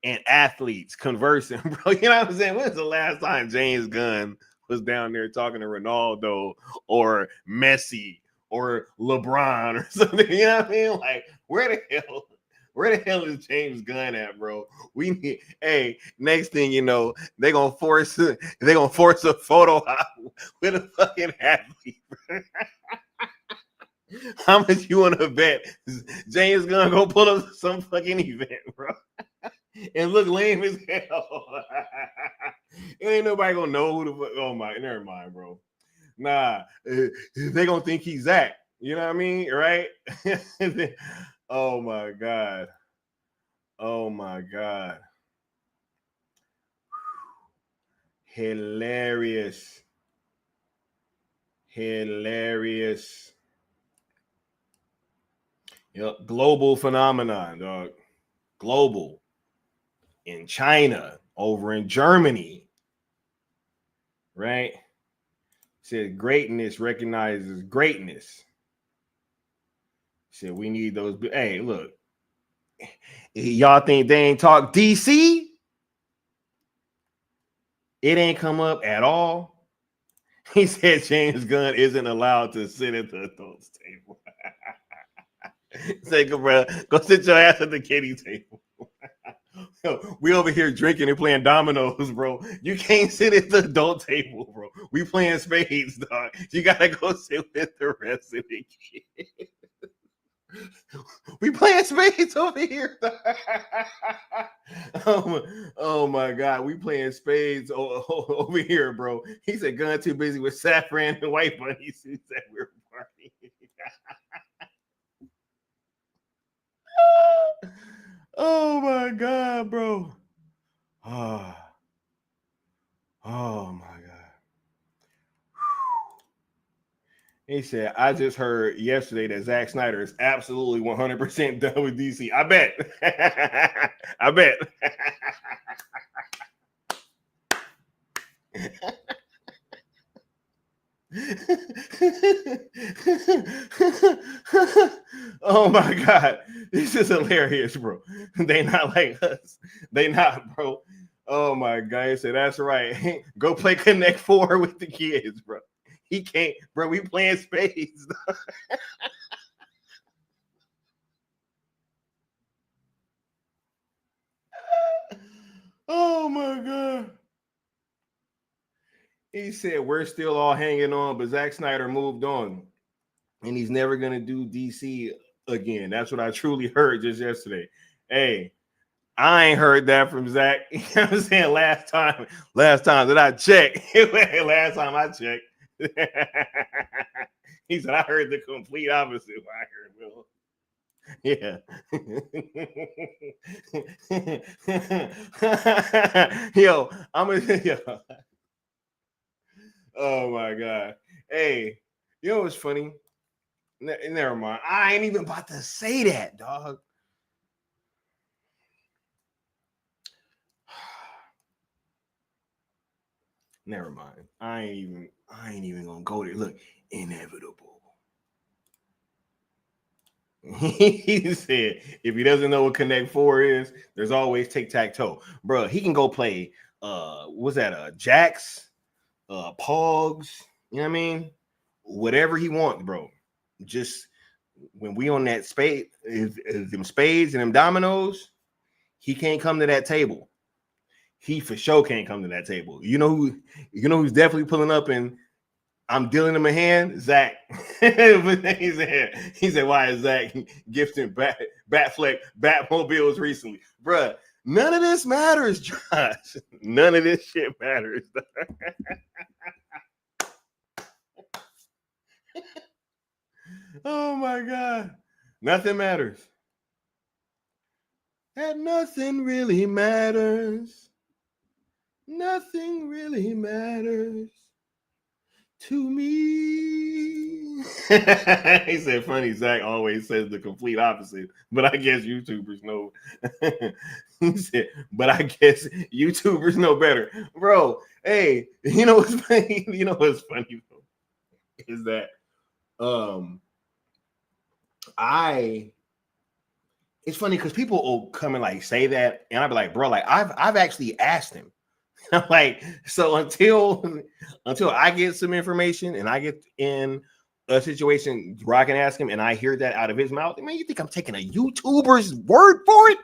and athletes conversing, bro? You know what I'm saying? When's the last time James Gunn was down there talking to Ronaldo or Messi or LeBron or something? You know what I mean? Like, where the hell is James Gunn at, bro? We need, hey, next thing you know, they're gonna force a photo op with a fucking athlete. How much you want to bet James Gunn go pull up some fucking event, bro? And look lame as hell. Ain't nobody gonna know who the fuck. Oh my, never mind, bro. Nah, they gonna think he's Zack. You know what I mean, right? Oh my god. Oh my god. Hilarious. Hilarious. Yep, global phenomenon, dog. Global. In China, over in Germany, right? Said greatness recognizes greatness. Said we need those. Hey, look, y'all think they ain't talk DC? It ain't come up at all. He said James Gunn isn't allowed to sit at the adults table. Say, bro, go sit your ass at the kiddie table. We over here drinking and playing dominoes, bro. You can't sit at the adult table, bro. We playing spades, dog. You gotta go sit with the rest of the kids. We playing spades over here. Oh my god, we playing spades over here, bro. He said Gunn too busy with saffron and white bunnies. He said we're partying. Oh my god, bro. Oh my god. He said, I just heard yesterday that Zack Snyder is absolutely 100% done with DC. I bet. I bet. Oh my god, this is hilarious, bro. They not like us. They not, bro. Oh my god, he said that's right. Go play Connect 4 with the kids, bro. He can't, bro. We playing spades. Oh my god. He said we're still all hanging on, but Zack Snyder moved on, and he's never gonna do DC again. That's what I truly heard just yesterday. Hey, I ain't heard that from Zack. You know what I'm saying? Last time that I checked, last time I checked, he said I heard the complete opposite of what I heard, Will. Yeah. Yo, I'm gonna. Yo. Oh my god. Hey, you know what's funny? Never mind. I ain't even about to say that, dog. Never mind. I ain't even gonna go there. Look, inevitable. He said if he doesn't know what Connect 4 is, there's always tic-tac-toe. Bro, he can go play what's that? Jacks, Pogs, you know what I mean? Whatever he wants, bro. Just when we on that spade, them spades and them dominoes, he can't come to that table. He for sure can't come to that table. You know who's definitely pulling up and I'm dealing him a hand? Zach. But he said, why is Zach gifting Batfleck Batmobiles recently? Bruh, none of this matters, Josh. None of this shit matters. Oh my God. Nothing matters. And nothing really matters. Nothing really matters to me. He said, funny, Zach always says the complete opposite, but I guess YouTubers know. He said, but I guess YouTubers know better. Bro, hey, you know what's funny? You know what's funny though? Is that it's funny because people will come and like say that, and I'll be like, bro, like I've actually asked him. I'm like, so until I get some information and I get in a situation where I can ask him and I hear that out of his mouth, man, you think I'm taking a YouTuber's word for it?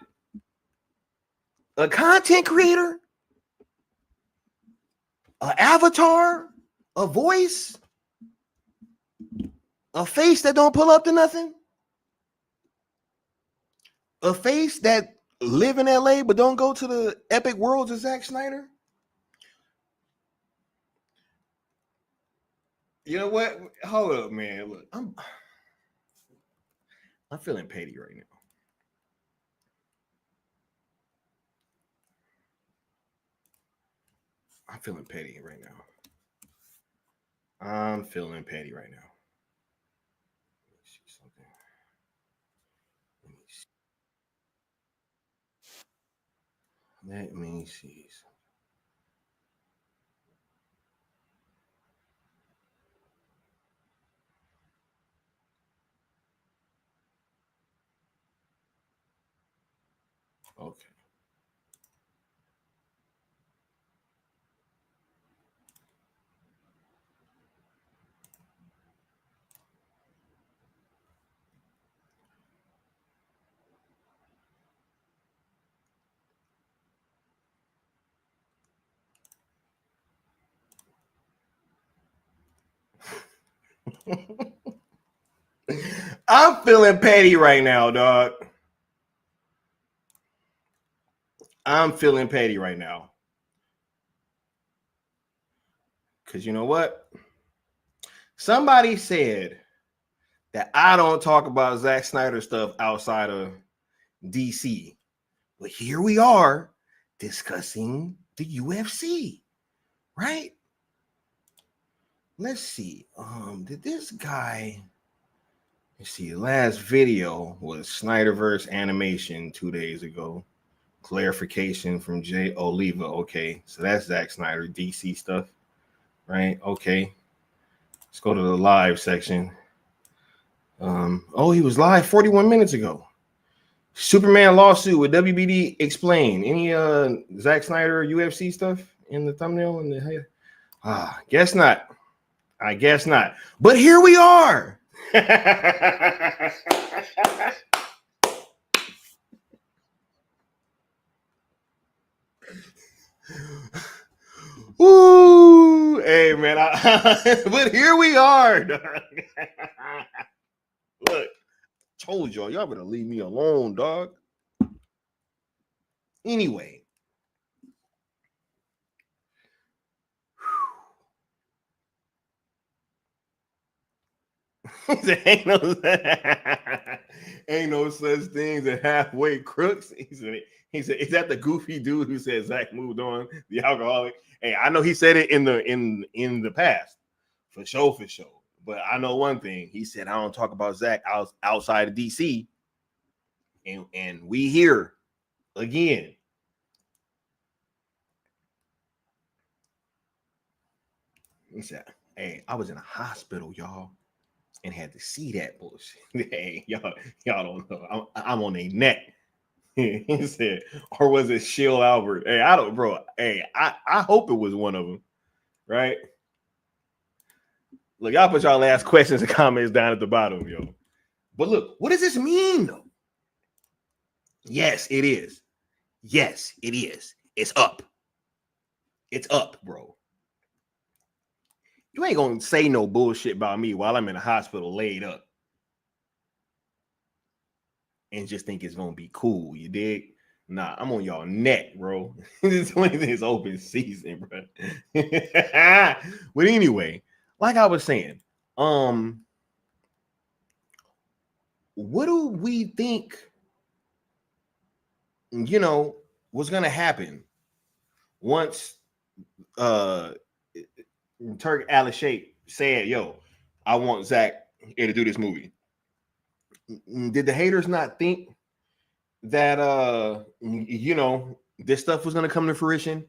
A content creator? An avatar? A voice? A face that don't pull up to nothing? A face that live in LA but don't go to the epic worlds of Zack Snyder? You know what? Hold up, man. Look, I'm feeling petty right now. I'm feeling petty right now. I'm feeling petty right now. Let me see something. Let me see something. Okay. I'm feeling petty right now, dog. I'm feeling petty right now. Because you know what? Somebody said that I don't talk about Zack Snyder stuff outside of DC. But here we are discussing the UFC, right? Let's see. Did this guy... Let's see, last video was Snyderverse animation 2 days ago. Clarification from Jay Oliva. Okay, so that's Zack Snyder DC stuff, right? Okay, let's go to the live section. Oh, he was live 41 minutes ago. Superman lawsuit with WBD explain. Any Zack Snyder UFC stuff in the thumbnail and the head? Guess not. I guess not. But here we are. Ooh, hey man, but here we are. Look, told y'all better leave me alone, dog. Anyway, ain't no such things as halfway crooks. He said, is that the goofy dude who said Zach moved on, the alcoholic? Hey, I know he said it in the past, for sure. But I know one thing. He said, I don't talk about Zach outside of DC. And we here again. He said, "Hey, I was in a hospital, y'all, and had to see that bullshit. Hey, y'all don't know. I'm on their neck." He said, "Or was it Shield Albert?" Hey, I don't, bro. Hey, I hope it was one of them, right? Look, y'all put y'all last questions and comments down at the bottom, yo. But look, what does this mean, though? Yes, it is. Yes, it is. It's up. It's up, bro. You ain't gonna say no bullshit about me while I'm in the hospital laid up and just think it's gonna be cool. You dig? Nah, I'm on y'all neck, bro. This is open season, bro. But anyway, like I was saying, what do we think, was gonna happen once Turk Al-Sheikh said, "Yo, I want Zack to do this movie"? Did the haters not think that this stuff was gonna come to fruition?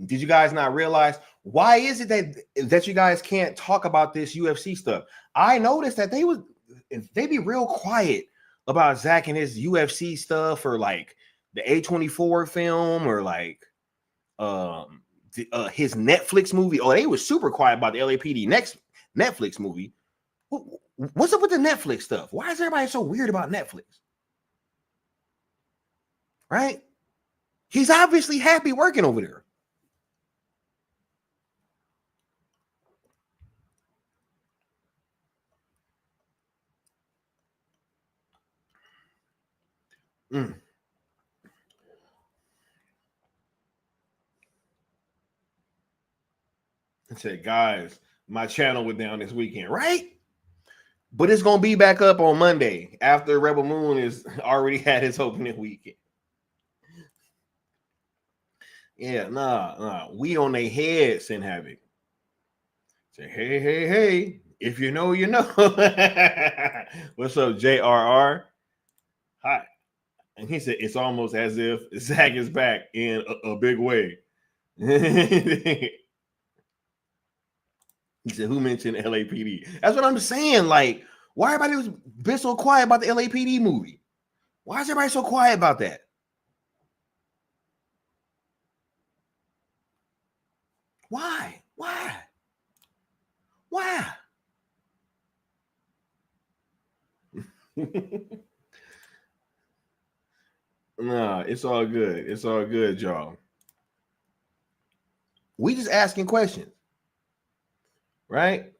Did you guys not realize? Why is it that you guys can't talk about this UFC stuff? I noticed that they be real quiet about Zack and his UFC stuff, or like the A24 film, or like his Netflix movie. Oh, they were super quiet about the LAPD next Netflix movie. What's up with the Netflix stuff? Why is everybody so weird about Netflix? Right? He's obviously happy working over there. I said, guys, my channel went down this weekend, right? But it's gonna be back up on Monday after Rebel Moon is already had his opening weekend. Yeah, nah. We on their head, Sin Havoc. Say, hey. If you know, you know. What's up, JRR? Hi. And he said, it's almost as if Zack is back in a big way. He said, who mentioned LAPD? That's what I'm saying. Like, why everybody was been so quiet about the LAPD movie? Why is everybody so quiet about that? Why? Nah, it's all good. It's all good, y'all. We just asking questions, right?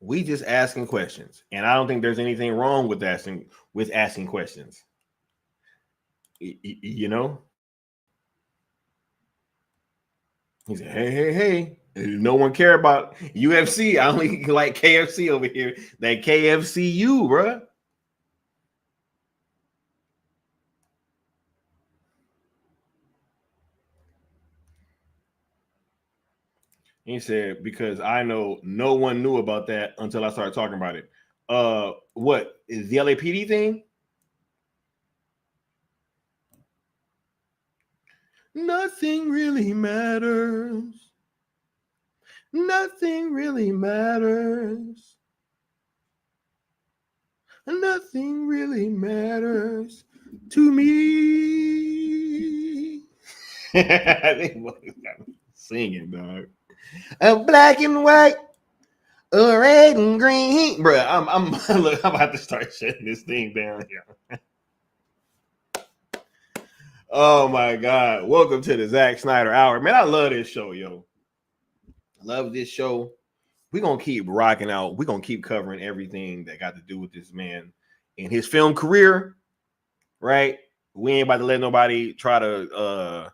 We just asking questions, and I don't think there's anything wrong with asking questions. You know. He said, hey. No one care about UFC. I only like KFC over here. That KFCU, bro. He said, because I know no one knew about that until I started talking about it. What is the LAPD thing? Nothing really matters. Nothing really matters. Nothing really matters to me. Singing, dog. A black and white, a red and green. Bro, I'm about to start shutting this thing down here. Oh my God. Welcome to the Zack Snyder Hour. Man, I love this show, yo. Love this show. We're going to keep rocking out. We're going to keep covering everything that got to do with this man in his film career, right? We ain't about to let nobody try to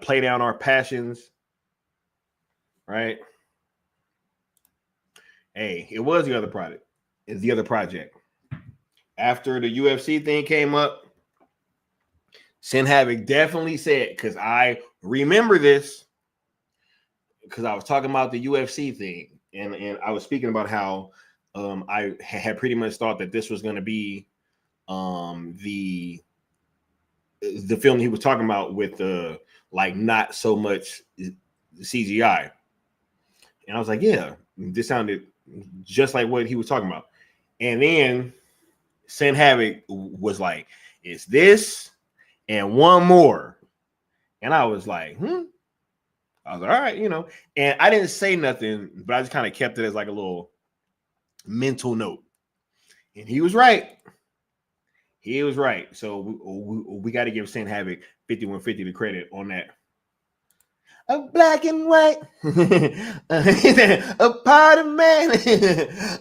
play down our passions, right? Hey, it was the other product. It's the other project. After the UFC thing came up, Sin Havoc definitely said, because I remember this, because I was talking about the UFC thing, and I was speaking about how I had pretty much thought that this was going to be the film he was talking about with like not so much CGI. And I was like, yeah, this sounded just like what he was talking about. And then Sin Havoc was like, it's this and one more. And I was like, I was like, all right, And I didn't say nothing, but I just kind of kept it as like a little mental note. And he was right. He was right. So we got to give Sin Havoc 5150 the credit on that. A black and white, a party man,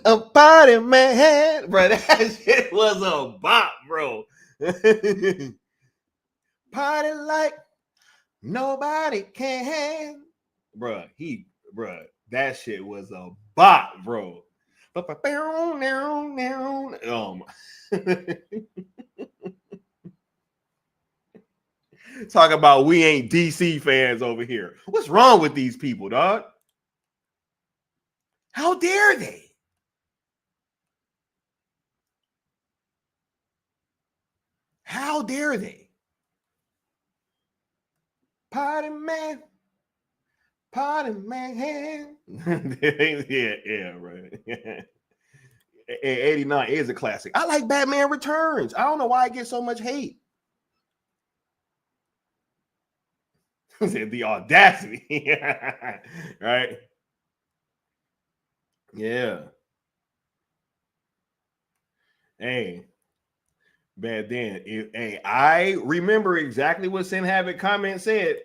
a party man, bro. That shit was a bop, bro. Party like nobody can, bro. That shit was a bop, bro. Talk about we ain't DC fans over here. What's wrong with these people, dog? How dare they? How dare they? Party man. Party man. yeah, right. 89 is a classic. I like Batman Returns. I don't know why I get so much hate. The audacity. Right? Yeah. Hey. Bad then. Hey, I remember exactly what Sin Havoc comment said.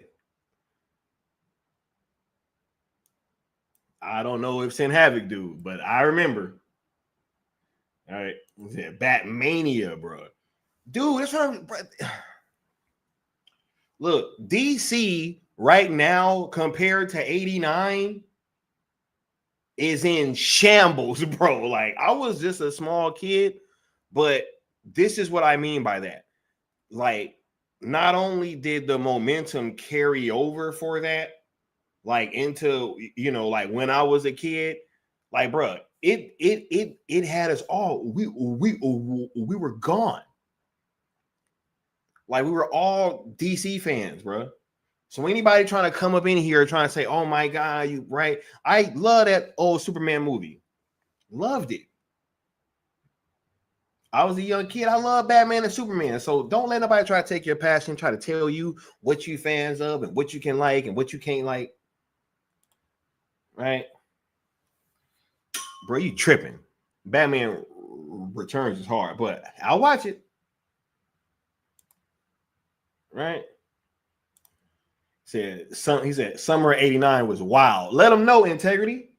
I don't know if Sin Havoc do, but I remember. All right. Batmania, bro. Dude, that's what I'm. Look, DC right now compared to 89 is in shambles, bro. Like, I was just a small kid, but this is what I mean by that. Like, not only did the momentum carry over for that, like into, like when I was a kid, like, bro, it had us all. We were gone. Like, we were all DC fans, bro. So anybody trying to come up in here trying to say, oh my God, you right. I love that old Superman movie. Loved it. I was a young kid. I love Batman and Superman. So don't let nobody try to take your passion, try to tell you what you fans of and what you can like and what you can't like. Right? Bro, you tripping. Batman Returns is hard, but I'll watch it. Right? He said summer 89 was wild. Let them know, Integrity.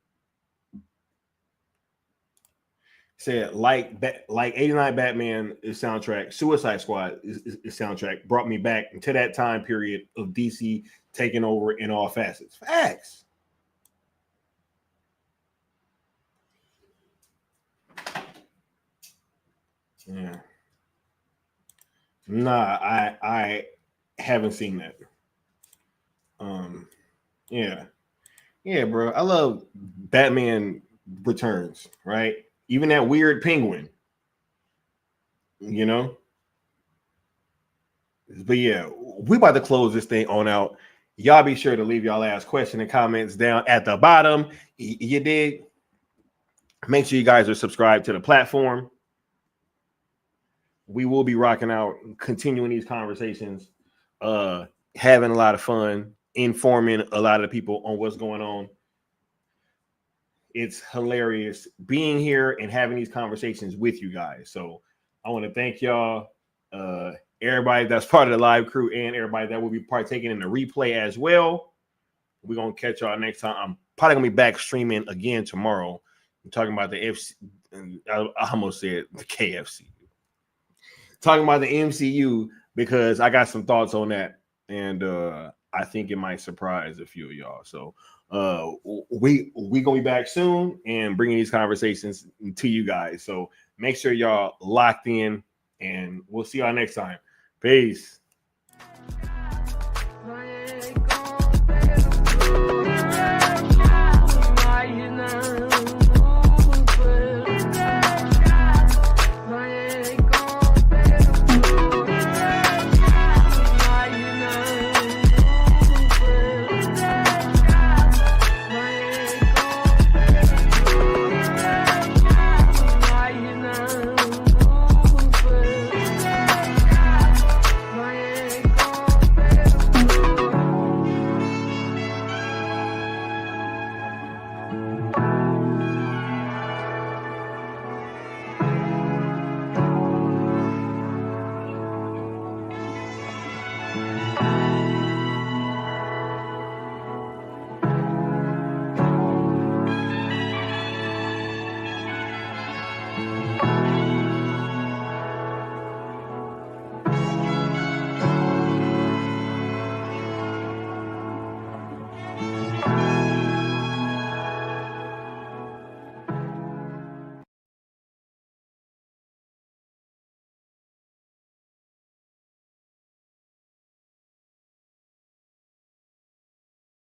Said like 89 Batman is soundtrack, Suicide Squad is soundtrack brought me back into that time period of DC taking over in all facets. Facts. Yeah. Nah, I haven't seen that. Yeah, bro. I love Batman Returns, right? Even that weird penguin, But yeah, we about to close this thing on out. Y'all be sure to leave y'all last question and comments down at the bottom. You dig? Make sure you guys are subscribed to the platform. We will be rocking out, continuing these conversations, having a lot of fun, informing a lot of people on what's going on. It's hilarious being here and having these conversations with you guys. So I want to thank y'all, everybody that's part of the live crew and everybody that will be partaking in the replay as well. We're going to catch y'all next time. I'm probably going to be back streaming again tomorrow. I'm talking about the FC. I almost said the KFC. Talking about the MCU because I got some thoughts on that. And I think it might surprise a few of y'all. So we gonna be back soon and bringing these conversations to you guys. So make sure y'all locked in, and we'll see y'all next time. Peace.